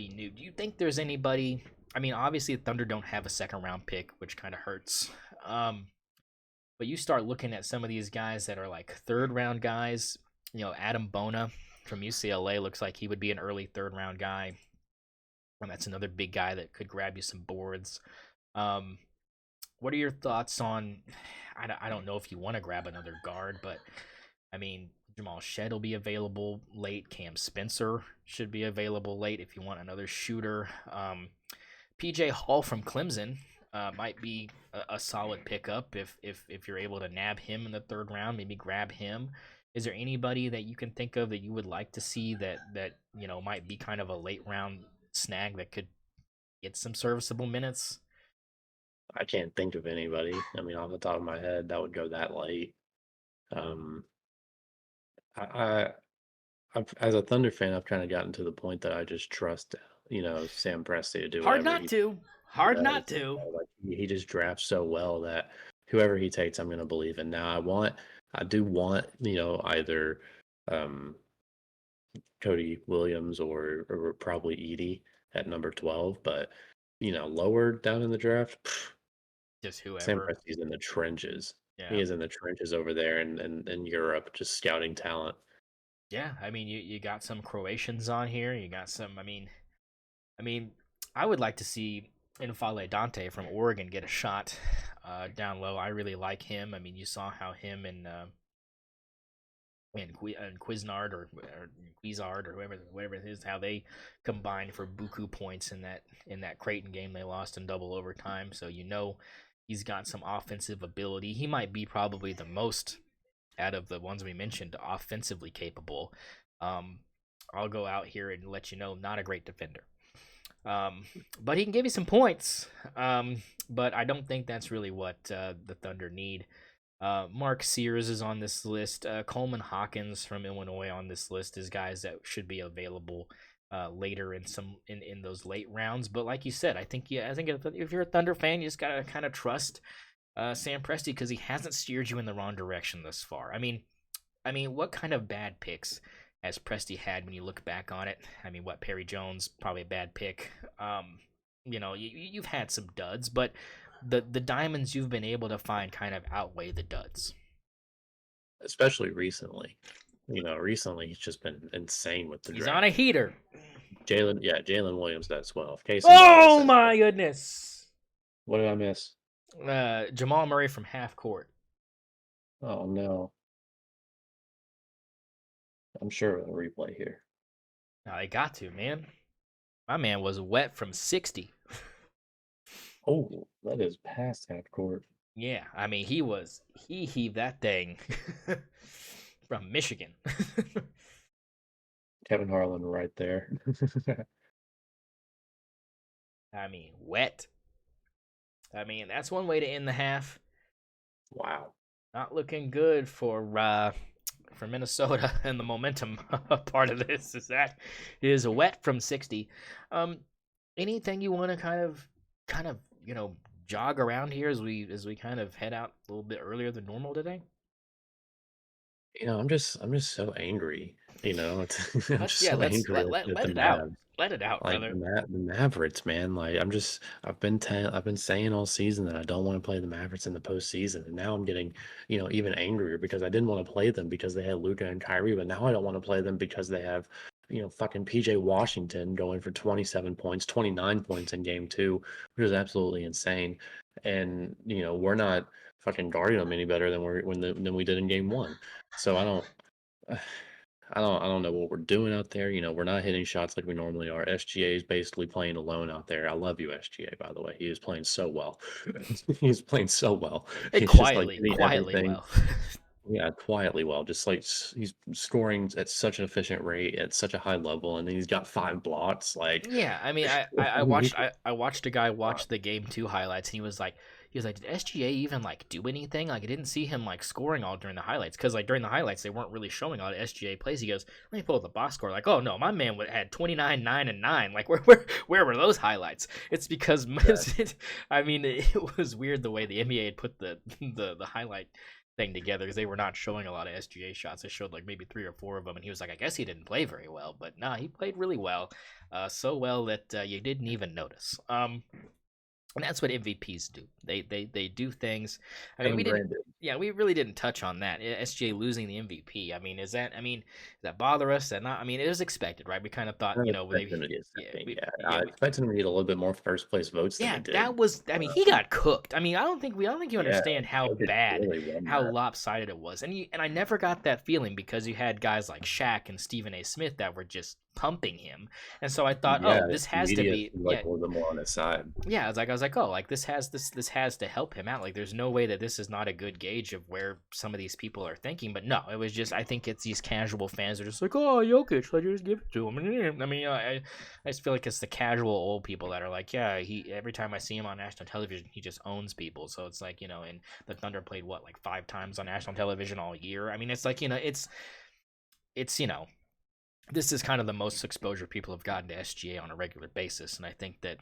new. Do you think there's anybody? I mean, obviously the Thunder don't have a second round pick, which kind of hurts. But you start looking at some of these guys that are like third round guys. Adam Bona from UCLA looks like he would be an early third round guy. And that's another big guy that could grab you some boards. What are your thoughts on? I don't know if you want to grab another guard, but I mean, Jamal Shed will be available late. Cam Spencer should be available late if you want another shooter. PJ Hall from Clemson might be a solid pickup if you're able to nab him in the third round. Maybe grab him. Is there anybody that you can think of that you would like to see that might be kind of a late round snag that could get some serviceable minutes? I can't think of anybody. I mean, off the top of my head, that would go that late. I've, as a Thunder fan, I've kind of gotten to the point that I just trust, Sam Presti to do Hard whatever not to. Hard not to. Like he just drafts so well that whoever he takes, I'm going to believe in. Now, I do want, either Cody Williams or probably Edey at number 12, but lower down in the draft. Just whoever. Sam Presti's in the trenches. Yeah. He is in the trenches over there in Europe, just scouting talent. Yeah, I mean, you got some Croatians on here. You got some. I mean, I would like to see N'Faly Dante from Oregon get a shot down low. I really like him. I mean, you saw how him and Quiznard or Quizard or whatever it is, how they combined for buku points in that Creighton game they lost in double overtime. So he's got some offensive ability. He might be probably the most out of the ones we mentioned offensively capable. I'll go out here and let you know, not a great defender. But he can give you some points. But I don't think that's really what the Thunder need. Mark Sears is on this list. Coleman Hawkins from Illinois on this list is guys that should be available later in those late rounds. But like you said, I think if you're a Thunder fan, you just gotta kind of trust Sam Presti because he hasn't steered you in the wrong direction thus far. I mean, what kind of bad picks has Presti had when you look back on it? I mean, Perry Jones, probably a bad pick. You've had some duds, but the diamonds you've been able to find kind of outweigh the duds. Especially recently. Recently he's just been insane with the draft. He's on a heater. Jalen Williams, that's 12. Oh my goodness. What did I miss? Jamal Murray from half court. Oh no. I'm sure it'll replay here. No, I got to, man. My man was wet from 60. Oh, that is past half court. Yeah, I mean he heaved that thing from Michigan. Kevin Harlan right there. I mean, wet. I mean, that's one way to end the half. Wow. Not looking good for Minnesota and the momentum part of this is that is wet from 60. Um, anything you want to kind of jog around here as we kind of head out a little bit earlier than normal today? I'm just so angry. I'm Let's just yeah, so let's angry at let the it out. Mavs. Let it out, Like brother. the Mavericks, man. Like I've been saying all season that I don't want to play the Mavericks in the postseason, and now I'm getting even angrier because I didn't want to play them because they had Luca and Kyrie, but now I don't want to play them because they have fucking PJ Washington going for 27 points, 29 points in game two, which is absolutely insane. And we're not fucking guarding them any better than we did in game one. So I don't. I don't know what we're doing out there. We're not hitting shots like we normally are. SGA is basically playing alone out there. I love you, SGA, by the way. He is playing so well. He's playing so well. Hey, He's just like hitting quietly everything. well. Yeah, quietly well. Just like he's scoring at such an efficient rate at such a high level, and then he's got 5 blocks. Like, Yeah, I mean, I I mean, watched I watched a guy watch the game two highlights, and he was like, did SGA even like do anything? Like, I didn't see him like scoring all during the highlights because like during the highlights they weren't really showing a lot of SGA plays. He goes, let me pull up the box score. Like, oh no, my man had 29, 9, and 9. Like, where were those highlights? It's because yeah, I mean, it was weird the way the NBA had put the highlight thing together because they were not showing a lot of SGA shots. They showed like maybe 3 or 4 of them, and he was like, I guess he didn't play very well, but nah, he played really well, so well that you didn't even notice. And that's what MVPs do. They do things. I mean, Kevin Durant did. yeah, we really didn't touch on that. SGA losing the MVP. I mean, does that bother us? That not? I mean, it was expected, right? We kind of thought, I they, expected him to get yeah, second. we, Yeah, yeah, I we, expected him to get a little bit more first place votes than he yeah, did. that was. I mean, he got cooked. I mean, I don't think you Yeah, understand how Jokic bad, really won how that. lopsided it was. And I never got that feeling because you had guys like Shaq and Stephen A. Smith that were just pumping him, and so I thought, Yeah, oh, this the has to media be, seemed like yeah, a little bit more on his side. yeah. I was like, oh, like this has to help him out. Like, there's no way that this is not a good gauge of where some of these people are thinking. But no, it was just I think it's these casual fans that are just like, oh, Jokic, let's just give it to him. I mean, I just feel like it's the casual old people that are like, yeah, he every time I see him on national television, he just owns people. So it's like, and the Thunder played what, like 5 times on national television all year. I mean, it's like, it's this is kind of the most exposure people have gotten to SGA on a regular basis, and I think that,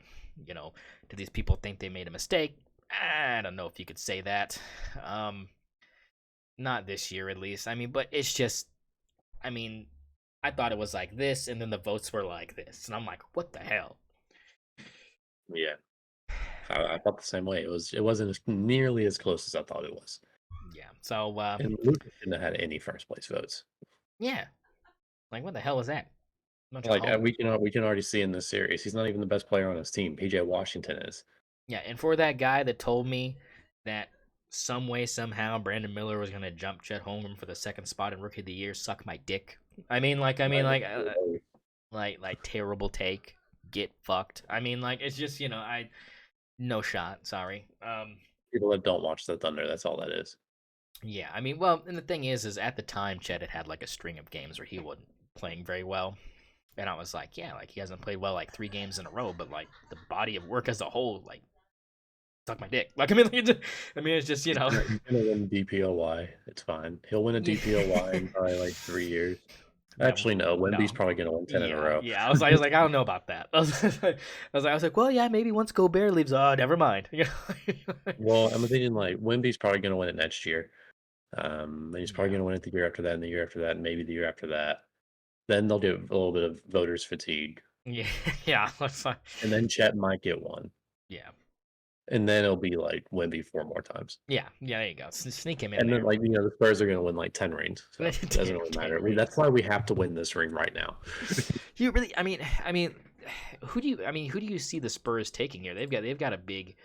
do these people think they made a mistake? I don't know if you could say that. Um, Not this year, at least. I mean, but it's just, I mean, I thought it was like this, and then the votes were like this, and I'm like, what the hell? Yeah, I felt the same way. It wasn't nearly as close as I thought it was. Yeah. So, And Luka shouldn't have had any first place votes. yeah, like what the hell was that? Bunch of Like home. we can already see in this series, he's not even the best player on his team. PJ Washington is. Yeah, and for that guy that told me that some way somehow Brandon Miller was gonna jump Chet Holmgren for the second spot in Rookie of the Year, suck my dick. Like terrible take, get fucked. I mean, like it's just I no shot. Sorry. People that don't watch the Thunder, that's all that is. Yeah. I mean, well, and the thing is at the time Chet had like a string of games where he wasn't playing very well. And I was like, yeah, like he hasn't played well like 3 games in a row, but like the body of work as a whole, like suck my dick. Like I mean, it's just He's gonna win DPOY. It's fine. He'll win a yeah, DPOY in probably like 3 years. yeah, Actually, no. Wemby's no, probably gonna win 10 in a yeah, row. yeah. I was like, I don't know about that. I was like, well, yeah, maybe once Gobert leaves, oh, never mind. Well, I'm thinking like Wemby's probably gonna win it next year. And he's probably Yeah, gonna win it the year after that, and the year after that, and maybe the year after that. Then they'll get a little bit of voters fatigue, yeah, yeah. Let's not, and then Chet might get one, yeah, and then it'll be like Wemby 4 more times. yeah, yeah. There you go. Sneak him in And then, there. like, the Spurs are going to win like 10 rings. So it doesn't really Ten matter. rings. That's why we have to win this ring right now. You really? I mean, who do you see the Spurs taking here? They've got a big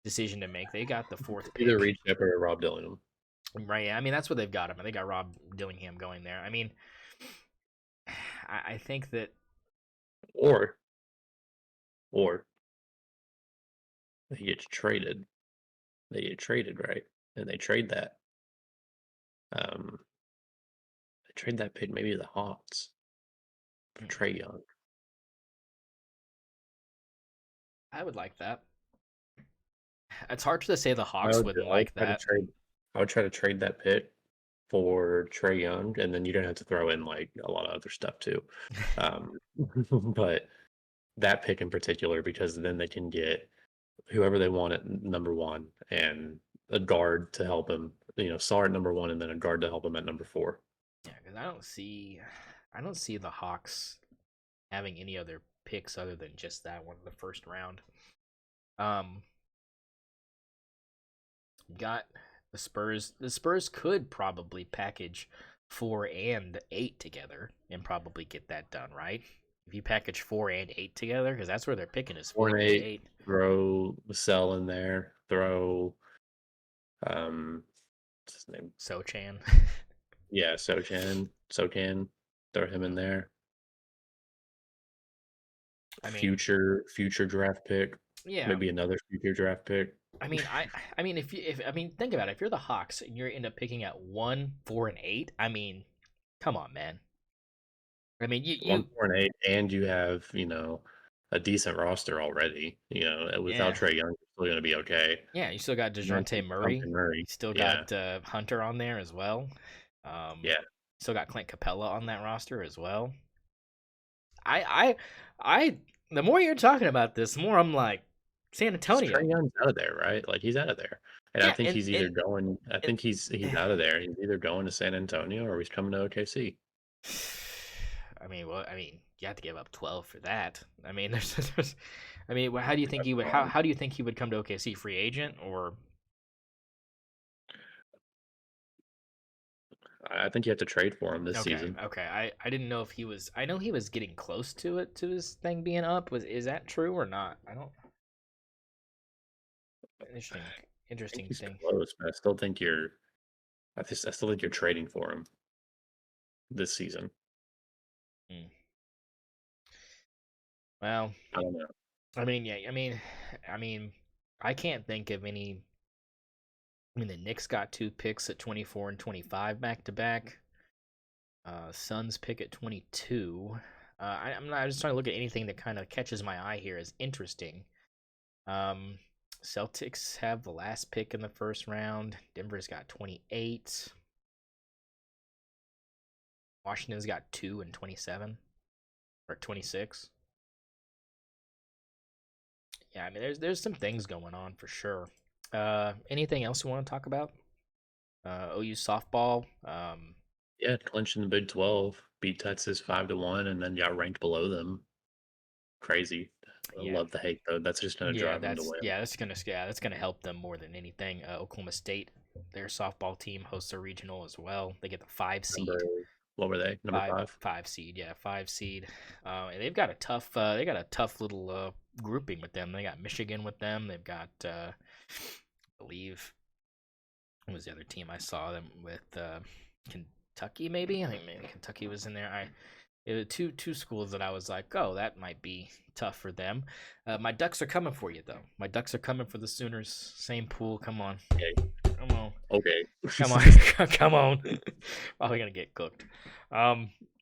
decision to make. They got the fourth Either pick, Reed Shepard or Rob Dillingham. right? I mean, that's what they've got him. They got Rob Dillingham going there. I mean, I think that Or, or he gets traded. they get traded, right? And they trade that. Um, they trade that pick maybe to the Hawks for Trae Young. I would like that. It's hard to say the I Hawks would wouldn't I would like try to that. trade I would try to trade that pick for Trae Young, and then you don't have to throw in like a lot of other stuff too. Um, but that pick in particular, because then they can get whoever they want at number one and a guard to help him. Sar at number one, and then a guard to help him at number four. Yeah, because I don't see the Hawks having any other picks other than just that one in the first round. Um, got the Spurs. The Spurs could probably package 4 and 8 together and probably get that done, right? If you package 4 and 8 together, because that's where they're picking is 4 4 and and 8. 8. Throw Sell in there. Throw what's his name? Sochan. Yeah, Socan. Throw him in there. I mean, Future draft pick. yeah. Maybe another future draft pick. I mean, if think about it. If you're the Hawks and you end up picking at 1, 4, and 8, I mean, come on, man. I mean, 1, 4, and 8, and you have a decent roster already. Without yeah, Trae Young, you're still gonna be okay. yeah. You still got Mentioned Dejounte Murray. Dejounte Murray. You still Yeah, got Hunter on there as well. yeah. Still got Clint Capella on that roster as well. I, I. The more you're talking about this, the more I'm like, San Antonio. Trae Young's out of there, right? Like he's out of there, and I Yeah, think he's either going. I and think he's out of there. He's either going to San Antonio or he's coming to OKC. I mean, you have to give up 12 for that. I mean, there's I mean, how do you think he would? How do you think he would come to OKC? Free agent or? I think you have to trade for him this Okay, season. okay. I didn't know if he was. I know he was getting close to it, to his thing being up. Is that true or not? I don't. Interesting, I think interesting he's thing. close, but I still think you're. I still think you're trading for him this season. Hmm. Well, I don't know. I mean, yeah. I mean, I can't think of any. I mean, the Knicks got 2 picks at 24 and 25 back to back. Suns pick at 22. I'm just trying to look at anything that kind of catches my eye here as interesting. Um, Celtics have the last pick in the first round. Denver's got 28. Washington's got 2 and 27 or 26. Yeah, I mean, there's some things going on for sure. Anything else you want to talk about? OU softball. Yeah, clinching the Big 12, beat Texas 5-1, and then got ranked below them. Crazy. I Yeah, love the hate though. That's just gonna drive them to win. that's gonna help them more than anything. Oklahoma State, their softball team hosts a regional as well. They get the 5 seed. What were they? Number 5? 5 seed, yeah, 5 seed. And they've got a tough little grouping with them. They got Michigan with them. They've got I believe, what was the other team I saw them with? Kentucky, maybe. I think maybe Kentucky was in there. It was two schools that I was like, oh, that might be tough for them. My Ducks are coming for you though. My Ducks are coming for the Sooners. Same pool. Come on. Okay. Come on. Okay. Come on. Come on. Probably gonna get cooked.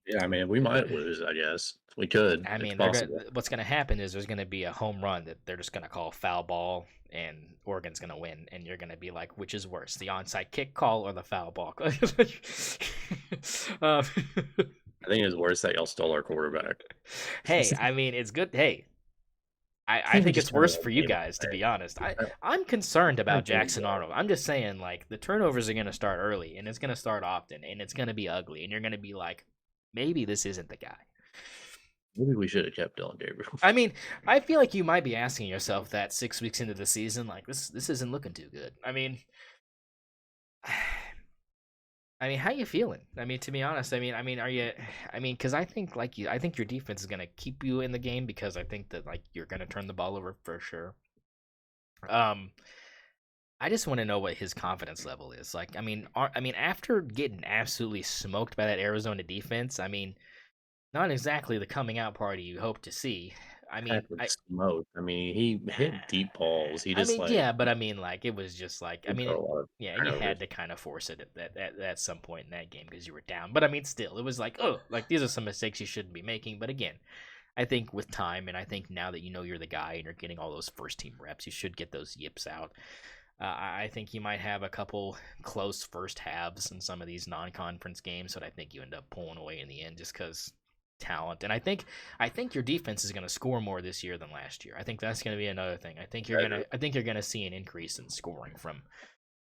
Yeah, I mean, we might lose. I guess we could. I It's mean, possible. what's gonna happen is there's gonna be a home run that they're just gonna call foul ball, and Oregon's gonna win, and you're gonna be like, which is worse, the onside kick call or the foul ball? I think it's worse that y'all stole our quarterback. Hey, I mean, it's good. Hey, I We think just it's had worse a for you game guys, to today. be honest. I I'm concerned I about think Jackson Arnold. I'm just saying, like, the turnovers are gonna start early, and it's gonna start often, and it's gonna be ugly, and you're gonna be like, maybe this isn't the guy. maybe we should have kept Dylan Gabriel. I mean, I feel like you might be asking yourself that 6 weeks into the season, like this isn't looking too good. I mean, how you feeling? I mean, to be honest, are you? Because I think I think your defense is gonna keep you in the game because I think that like you're gonna turn the ball over for sure. I just want to know what his confidence level is. Like, after getting absolutely smoked by that Arizona defense, not exactly the coming out party you hope to see. I mean, Patrick smoked. I mean, he hit deep balls. He I just mean, like yeah, but I mean, like it was just like, I he throw mean, a lot of yeah, and you had turnovers. to kind of force it at some point in that game because you were down. But I mean, still, it was like, oh, like these are some mistakes you shouldn't be making. But again, I think with time, and I think now that you know you're the guy and you're getting all those first team reps, you should get those yips out. I think you might have a couple close first halves in some of these non-conference games, but I think you end up pulling away in the end just because talent. And I think your defense is going to score more this year than last year. I think that's going to be another thing. I think you're gonna see an increase in scoring from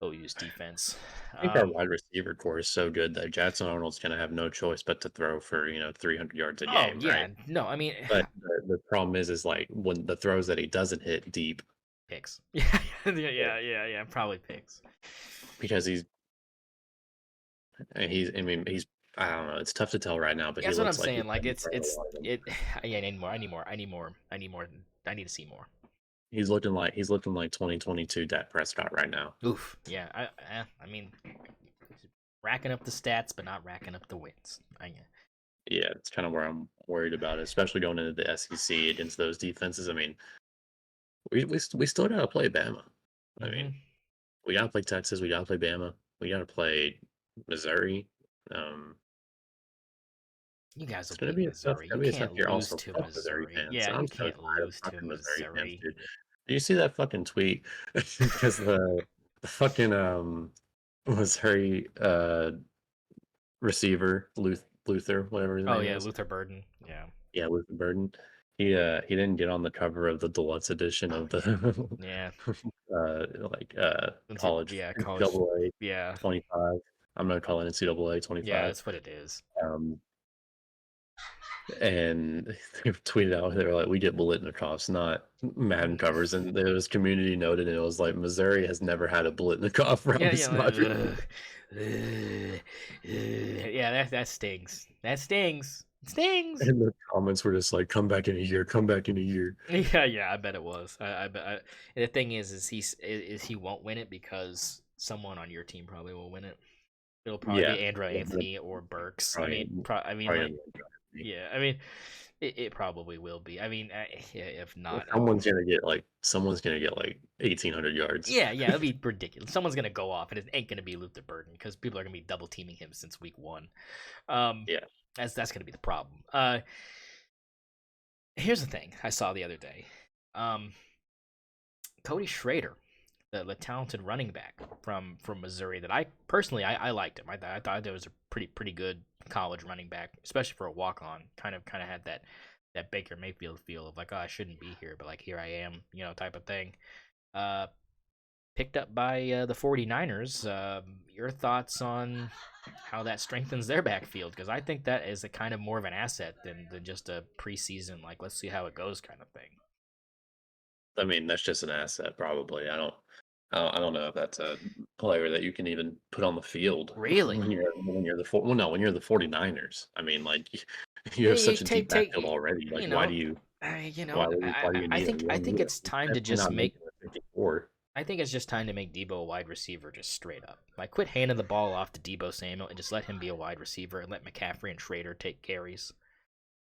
OU's defense. I think our wide receiver core is so good that Jackson Arnold's going to have no choice but to throw for 300 yards a Oh game, yeah, right? no, I mean But the problem is like when the throws that he doesn't hit deep picks. Yeah, yeah, probably picks. because I mean he's I don't know. It's tough to tell right now, but Yeah, he that's what I'm looks like he's saying. Like ready for a it's lot of them. it. Yeah, I need more. I need more. I need more. I need more. I need to see more. He's looking like 2022 Dak Prescott right now. Oof. Yeah. I mean, racking up the stats, but not racking up the wins. Yeah, it's kind of where I'm worried about it, especially going into the SEC against those defenses. I mean, we still gotta play Bama. I Mm-hmm. mean, we gotta play Texas. We gotta play Bama. We gotta play Missouri. Um, You guys will it's gonna beat be a tough. Missouri. It's You gonna be a tough can't year. lose Also, to fuck Missouri Missouri. fans. Yeah, you I'm so can't tired of lose to fucking Missouri fans, Missouri. dude. Do you see that fucking tweet? Because the fucking Missouri receiver Luther, whatever his Oh name yeah, is. Luther Burden. Yeah. Yeah, Luther Burden. He didn't get on the cover of the deluxe edition Oh of yeah. the Yeah. like college Yeah. College. NCAA Yeah. 25. I'm gonna call it NCAA Yeah. 25. That's what it is. Um, and they tweeted out they were like, "We get Bolitnikovs, not Madden covers," and it was community noted, and it was like Missouri has never had a Bolitnikov around Yeah. this Yeah. Like, much. yeah. That stings. That stings. It stings. And the comments were just like, "Come back in a year, come back in a year." Yeah. Yeah. I bet it was. I bet. And the thing is he won't win it because someone on your team probably will win it. It'll probably Yeah, be Andrew yeah, Anthony or Burks. I probably, mean, probably like, gonna be. yeah. I mean, it probably will be. I mean, yeah, if Well, not, someone's gonna get like 1,800 yards. yeah, it'll be ridiculous. Someone's gonna go off, and it ain't gonna be Luther Burden because people are gonna be double teaming him since week one. Um, Yeah, that's gonna be the problem. Here's the thing I saw the other day. Cody Schrader, the talented running back from Missouri that I personally I liked him. I thought that was a pretty good college running back, especially for a walk on. Kind of had that Baker Mayfield feel of like, oh, I shouldn't be here, but like here I am, type of thing. Uh, Picked up by the 49ers. Your thoughts on how that strengthens their backfield? Because I think that is a kind of more of an asset than just a preseason, like, let's see how it goes kind of thing. I mean that's just an asset, probably. I don't know if that's a player that you can even put on the field Really? when you're the 49ers. I mean, like you have Hey, such a deep backfield already. Like, you why know, do you you why know, do you, why do you I need him? think I think it's time to Definitely just not make. making a 54. I think it's just time to make Debo a wide receiver, just straight up. Like, quit handing the ball off to Debo Samuel and just let him be a wide receiver and let McCaffrey and Schrader take carries.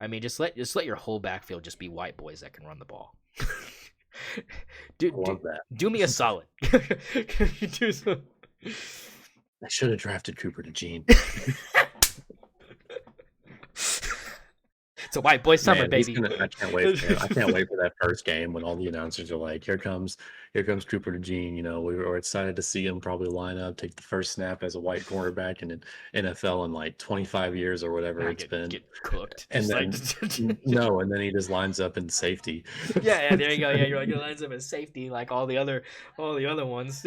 I mean, just let your whole backfield just be white boys that can run the ball. I love that. Do me a solid. Do some... I should have drafted Cooper DeJean. It's a white boy summer, Man, baby. I can't wait. Man. I can't wait for that first game when all the announcers are like, here comes Cooper DeJean." We were excited to see him probably line up, take the first snap as a white cornerback in an NFL in like 25 years or whatever I it's been. get cooked. And Just then no, and then he just lines up in safety. yeah, there you go. Yeah, you're like, it lines up as safety, like all the other ones.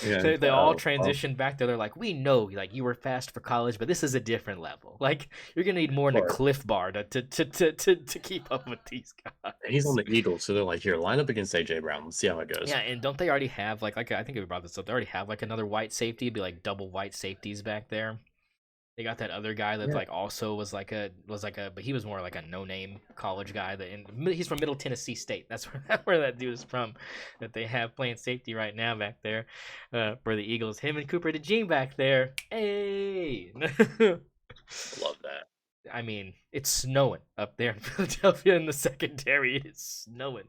Yeah, they all transition back there. They're like, we know, like, you were fast for college, but this is a different level. Like, you're gonna need more than a Cliff Bar to keep up with these guys. He's on the Eagles, so they're like, here, line up against AJ Brown. Let's see how it goes. Yeah, and don't they already have like I think we brought this up. They already have like another white safety, be like double white safeties back there. They got that other guy that like also was like a but he was more like a no-name college guy he's from Middle Tennessee State. That's where that dude is from, that they have playing safety right now back there for the Eagles. Him and Cooper DeJean back there. Hey. Love that. I mean, it's snowing up there in Philadelphia in the secondary. It is snowing.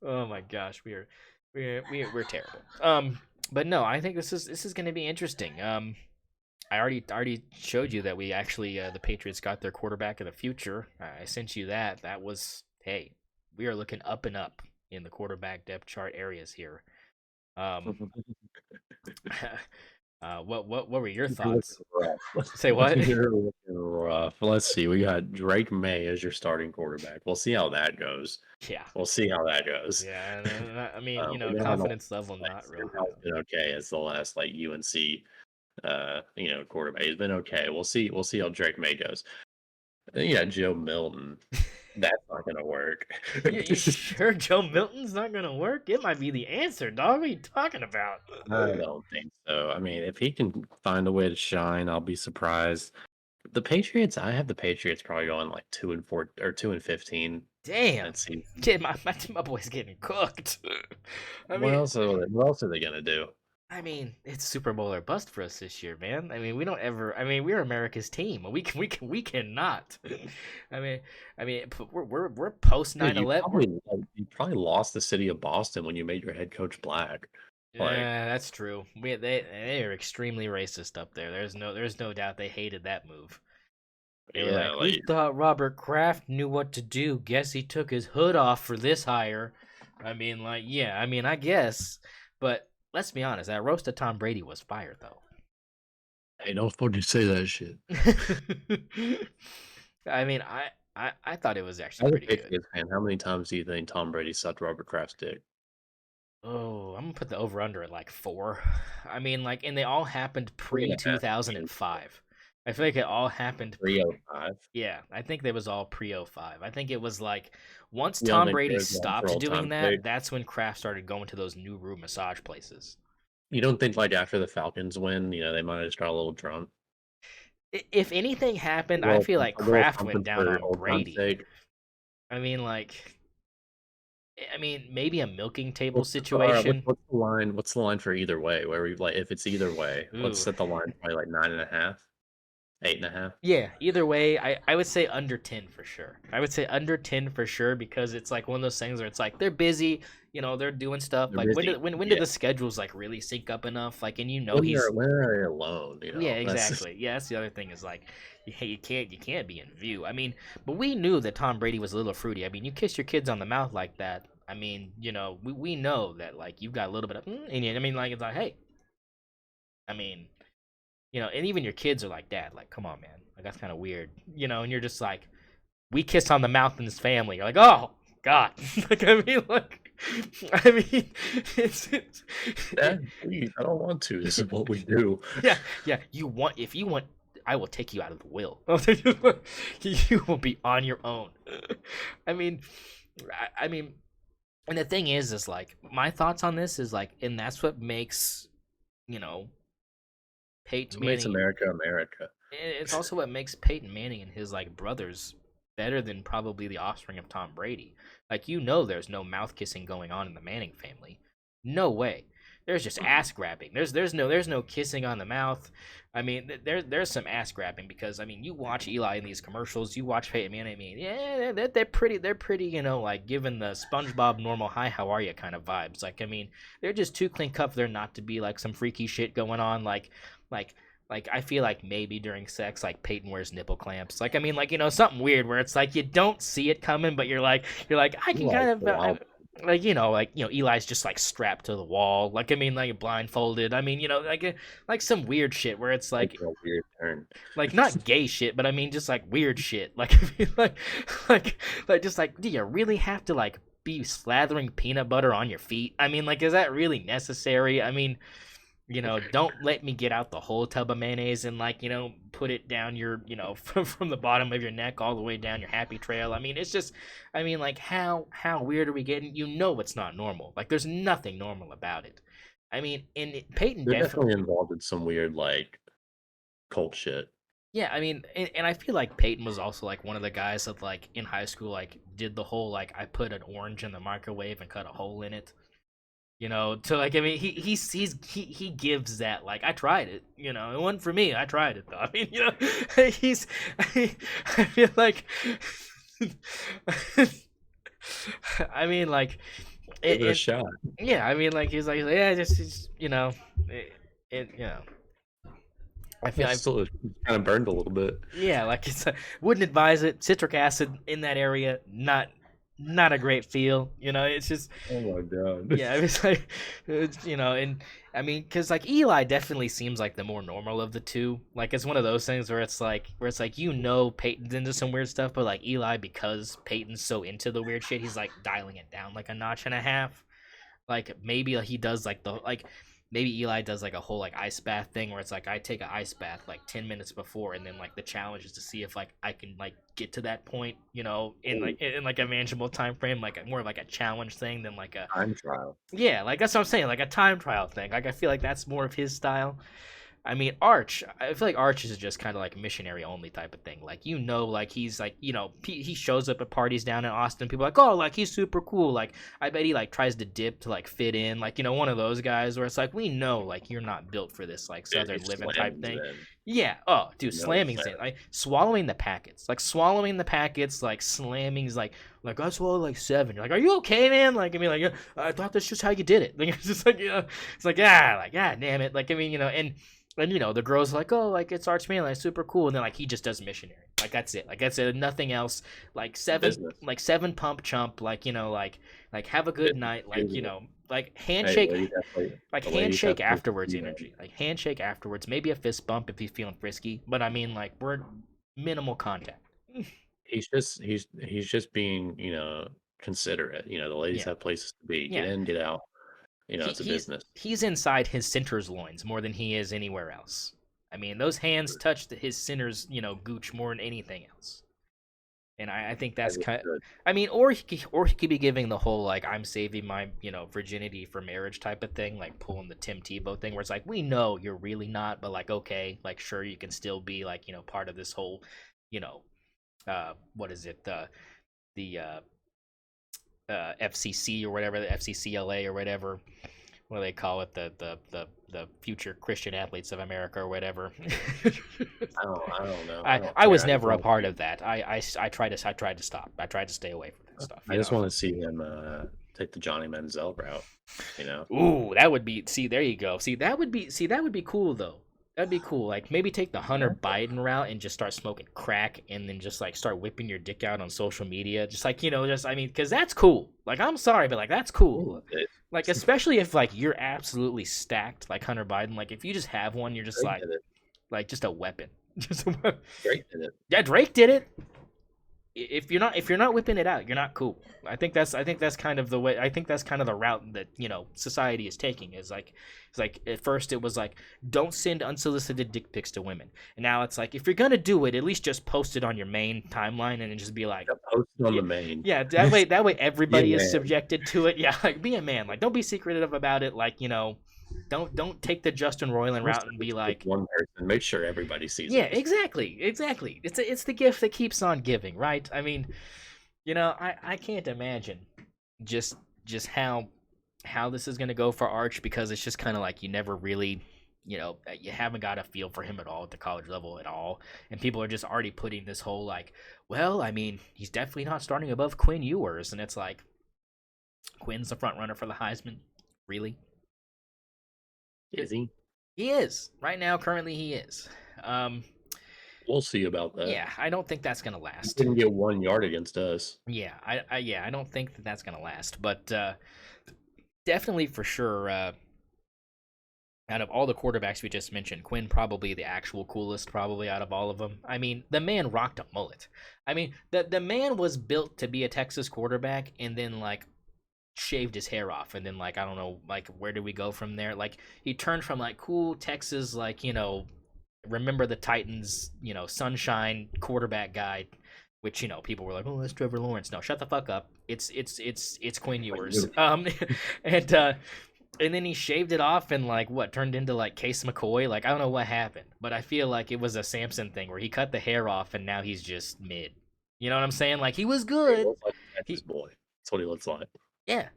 Oh my gosh, we're terrible. But no, I think this is going to be interesting. I already showed you that we actually the Patriots got their quarterback of the future. I sent you that. That was, hey, we are looking up and up in the quarterback depth chart areas here. Um, what were your You're looking thoughts? rough. Say what? You're looking rough. Let's see. We got Drake May as your starting quarterback. We'll see how that goes. Yeah, We'll see how that goes. yeah. And I mean, We know how confidence level not real high. Stenhouse's been okay as the last like UNC quarterback. He's been okay. We'll see. We'll see how Drake May goes. Then you got Joe Milton. That's not gonna work. You sure Joe Milton's not gonna work? It might be the answer, dog. What are you talking about? I don't think so. I mean, if he can find a way to shine, I'll be surprised. The Patriots, I have the Patriots probably going like 2-4 or 2-15. Damn, Let's see. kid, my boy's getting cooked. I What mean, else? What else are they gonna do? I mean, it's Super Bowl or bust for us this year, man. I mean, we don't ever. I mean, we're America's team. We cannot. We're post Dude, 9/11. you probably lost the city of Boston when you made your head coach black. Like, Yeah, that's true. They are extremely racist up there. There's no doubt they hated that move. They were yeah, like, we like thought Robert Kraft knew what to do. Guess he took his hood off for this hire. I mean, like, yeah, I mean, I guess. But let's be honest, that roast of Tom Brady was fire, though. hey, don't fucking say that shit. I mean, I thought it was actually As a pretty good. Patriots fan, how many times do you think Tom Brady sucked Robert Kraft's dick? Oh, I'm gonna put the over under at like 4. I mean, like, and they all happened pre 3.5. 2005. I feel like it all happened. 305. Yeah, I think they was all pre 05. I think it was like once You don't Tom think Brady there's one for stopped old doing time's that, sake? that's when Kraft started going to those new room massage places. You don't think like after the Falcons win, they might have just got a little drunk? If anything happened, I feel like A little Kraft went something down for on old time's Brady. sake. I mean, like, maybe a milking table All right, situation. what's the line? What's the line for either way? Where we like if it's either way, let's Ooh. set the line probably like 9.5, 8.5. Yeah, either way, I would say under 10 for sure. I would say under 10 for sure because it's like one of those things where it's like they're busy, they're doing stuff. They're Like busy. when did Yeah. the schedules like really sync up enough? Like, and he's When are they alone? yeah, That's just, exactly. Yeah, that's the other thing is like you can't be in view. I mean, but we knew that Tom Brady was a little fruity. I mean, you kiss your kids on the mouth like that. I mean, we know that like you've got a little bit of I mean, like it's like, hey, I mean, and even your kids are like, Dad, like, come on, man. Like, that's kind of weird. And you're just like, we kiss on the mouth in this family. You're like, oh, God. like, I mean, it's Dad, please, I don't want to. This is what we do. yeah. If you want, I will take you out of the will. You will be on your own. I mean, I mean, and the thing is like, my thoughts on this is like, and that's what makes, Peyton What makes Manning. America America? It's also what makes Peyton Manning and his like brothers better than probably the offspring of Tom Brady. Like there's no mouth kissing going on in the Manning family. No way. There's just ass grabbing. There's no kissing on the mouth. I mean, there's some ass grabbing because I mean, you watch Eli in these commercials, you watch Peyton Manning. I mean, yeah, they're pretty, like giving the SpongeBob normal hi how are you kind of vibes. Like I mean, they're just too clean cut there not to be like some freaky shit going on. Like I feel like maybe during sex, like Peyton wears nipple clamps. Like I mean, like something weird where it's like you don't see it coming, but you're like I can kind of Eli's just like strapped to the wall. Like I mean, like blindfolded. I mean, like some weird shit where it's like A weird turn. like not gay shit, but I mean just like weird shit. Like I mean, like just like do you really have to like be slathering peanut butter on your feet? I mean, like is that really necessary? I mean. Don't let me get out the whole tub of mayonnaise and like, put it down your, from the bottom of your neck all the way down your happy trail. I mean, it's just, I mean, like how weird are we getting? It's not normal. Like there's nothing normal about it. I mean, Peyton They're definitely involved in some weird like cult shit. yeah, I mean, and I feel like Peyton was also like one of the guys that like in high school like did the whole like I put an orange in the microwave and cut a hole in it. To like, I mean, he gives that, like, I tried it, it wasn't for me, I tried it though. I mean, he's, I feel like, I mean, like, Give it a it, shot. yeah, I mean, like, he's like, yeah, just, it, I feel, It's still kind of burned a little bit. yeah, like wouldn't advise it. Citric acid in that area, not a great feel. It's just, Oh my god. yeah, it's like, and I mean, because like Eli definitely seems like the more normal of the two. Like it's one of those things where it's like Peyton's into some weird stuff, but like Eli, because Peyton's so into the weird shit, he's like dialing it down like a notch and a half. Like maybe he does like maybe Eli does like a whole like ice bath thing where it's like I take an ice bath like 10 minutes before, and then like the challenge is to see if like I can like get to that point, in like a manageable time frame, like more of like a challenge thing than like a Time trial. yeah, like that's what I'm saying, like a time trial thing. Like I feel like that's more of his style. I mean, Arch, I feel like Arch is just kind of like missionary only type of thing. Like, like he's like, he shows up at parties down in Austin. People are like, oh, like he's super cool. Like, I bet he like tries to dip to like fit in. Like, one of those guys where it's like, we know like you're not built for this like Southern living type thing. Yeah. Oh, dude, slamming's it. Like swallowing the packets. Like swallowing the packets, like slamming's like I swallowed like 7. You're like, are you okay, man? Like, I mean, like, I thought that's just how you did it. Like, it's just like, it's like, damn it. Like, I mean, and the girls are like, oh, like it's Arch Man, like super cool, and then like he just does missionary, like that's it, nothing else, like seven pump chump, like like have a good night, like like handshake, handshake afterwards energy, like handshake afterwards, maybe a fist bump if he's feeling frisky, but I mean like we're minimal contact. He's just being considerate. The ladies have places to be. Get in, get out. It's a business. He's inside his center's loins more than he is anywhere else. I mean, those hands touched his center's, gooch more than anything else. And I think that's kind of, I mean, or he could be giving the whole, like, I'm saving my, virginity for marriage type of thing, like pulling the Tim Tebow thing, where it's like, we know you're really not, but like, okay, like, sure, you can still be like, part of this whole, what is it, the FCC or whatever, the FCCLA or whatever, what do they call it, the future Christian athletes of America or whatever. I don't know. I was never a part of that. I tried to stop. I tried to stay away from that stuff. I just want to see him take the Johnny Manziel route. Ooh, that would be. See, there you go. See, that would be cool though. That'd be cool. Like maybe take the Hunter Biden route and just start smoking crack, and then just like start whipping your dick out on social media. Just like I mean, because that's cool. Like I'm sorry, but like that's cool. Like especially if like you're absolutely stacked, like Hunter Biden. Like if you just have one, you're just like just a weapon. Just a weapon. Drake did it. Yeah, Drake did it. If you're not whipping it out, you're not cool. I think that's kind of the way. I think that's kind of the route that society is taking. Is like it's like at first it was like don't send unsolicited dick pics to women, and now it's like if you're gonna do it, at least just post it on your main timeline and then just be like post it on the main. Yeah, that way everybody is subjected to it. Yeah, like be a man. Like don't be secretive about it. Like Don't take the Justin Roiland route and be like one person. Make sure everybody sees it. Yeah, exactly. It's the gift that keeps on giving, right? I mean, I can't imagine just how this is gonna go for Arch, because it's just kind of like you never really, you haven't got a feel for him at all at the college level at all, and people are just already putting this whole like, well, I mean, he's definitely not starting above Quinn Ewers, and it's like, Quinn's the front runner for the Heisman, really? Is he? He is. Right now, currently he is. We'll see about that. Yeah, I don't think that's gonna last. He didn't get 1 yard against us. Yeah, I don't think that's gonna last. But definitely for sure, out of all the quarterbacks we just mentioned, Quinn probably the actual coolest, probably out of all of them. I mean, the man rocked a mullet. I mean, the man was built to be a Texas quarterback, and then like shaved his hair off, and then like I don't know, like where do we go from there? Like he turned from like cool Texas, like remember the Titans, sunshine quarterback guy, which people were like, oh, that's Trevor Lawrence. No, shut the fuck up. It's Quinn Ewers. And then he shaved it off and like turned into like Case McCoy. Like I don't know what happened, but I feel like it was a Samson thing where he cut the hair off and now he's just mid. You know what I'm saying? Like he was good. He looks like a Texas boy. That's what he looks like. Yeah.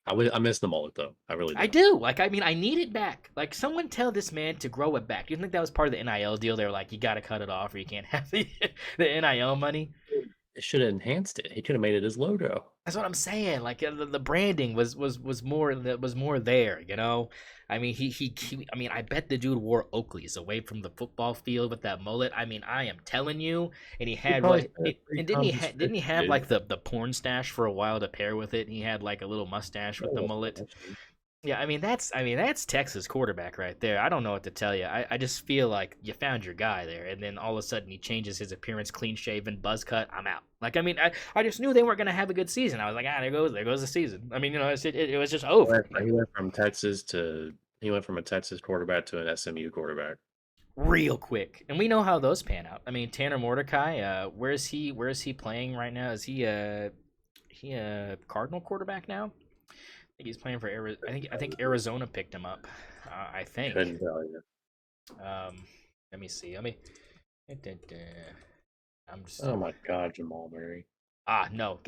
I miss the mullet though. I really I do. do. Like, I mean, I need it back. Like, someone tell this man to grow it back. Do you think that was part of the NIL deal? They were like, you got to cut it off or you can't have the NIL money. It should have enhanced it. He could have made it his logo. That's what I'm saying. Like the branding was more there, you know. I mean, I mean, I bet the dude wore Oakleys away from the football field with that mullet. I mean, I am telling you. And he had probably what? spent it three And times his didn't he 50, have dude. like the porn stash for a while to pair with it? And he had like a little mustache with the mullet. Yeah, I mean that's Texas quarterback right there. I don't know what to tell you. I just feel like you found your guy there, and then all of a sudden he changes his appearance, clean shaven, buzz cut. I'm out. Like I mean, I just knew they weren't gonna have a good season. I was like, there goes the season. I mean, you know, it was just over. He went from he went from a Texas quarterback to an SMU quarterback. Real quick, and we know how those pan out. I mean, Tanner Mordecai, where is he playing right now? Is he a Cardinal quarterback now? I think he's playing for Arizona. I think Arizona picked him up. I think. Couldn't tell you. Let me see. I'm just. Oh my God, Jamal Murray. No.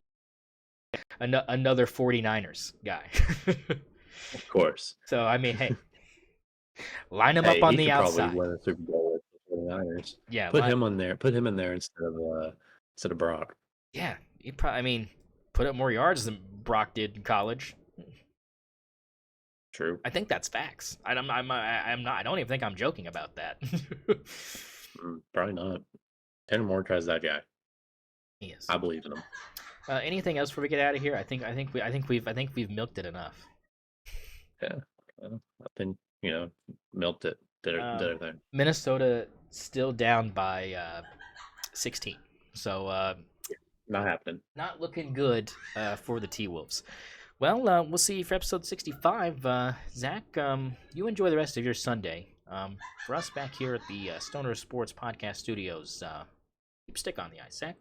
Another 49ers guy. Of course. So I mean, hey, line him up on the outside. Probably win a Super Bowl with the 49ers. Yeah, Put him on there. Put him in there instead of Brock. Yeah, he probably. I mean, put up more yards than Brock did in college. True. I think that's facts. I'm not. I don't even think I'm joking about that. Probably not. Tanner Mordecai's that guy. He is. I believe in him. Anything else before we get out of here? I think we've milked it enough. Yeah, I think milked it. Did everything. Minnesota still down by 16, so not happening. Not looking good for the T-Wolves. Well, we'll see you for episode 65. Zach, you enjoy the rest of your Sunday. For us back here at the Stoner Sports Podcast Studios, keep stick on the ice, Zach.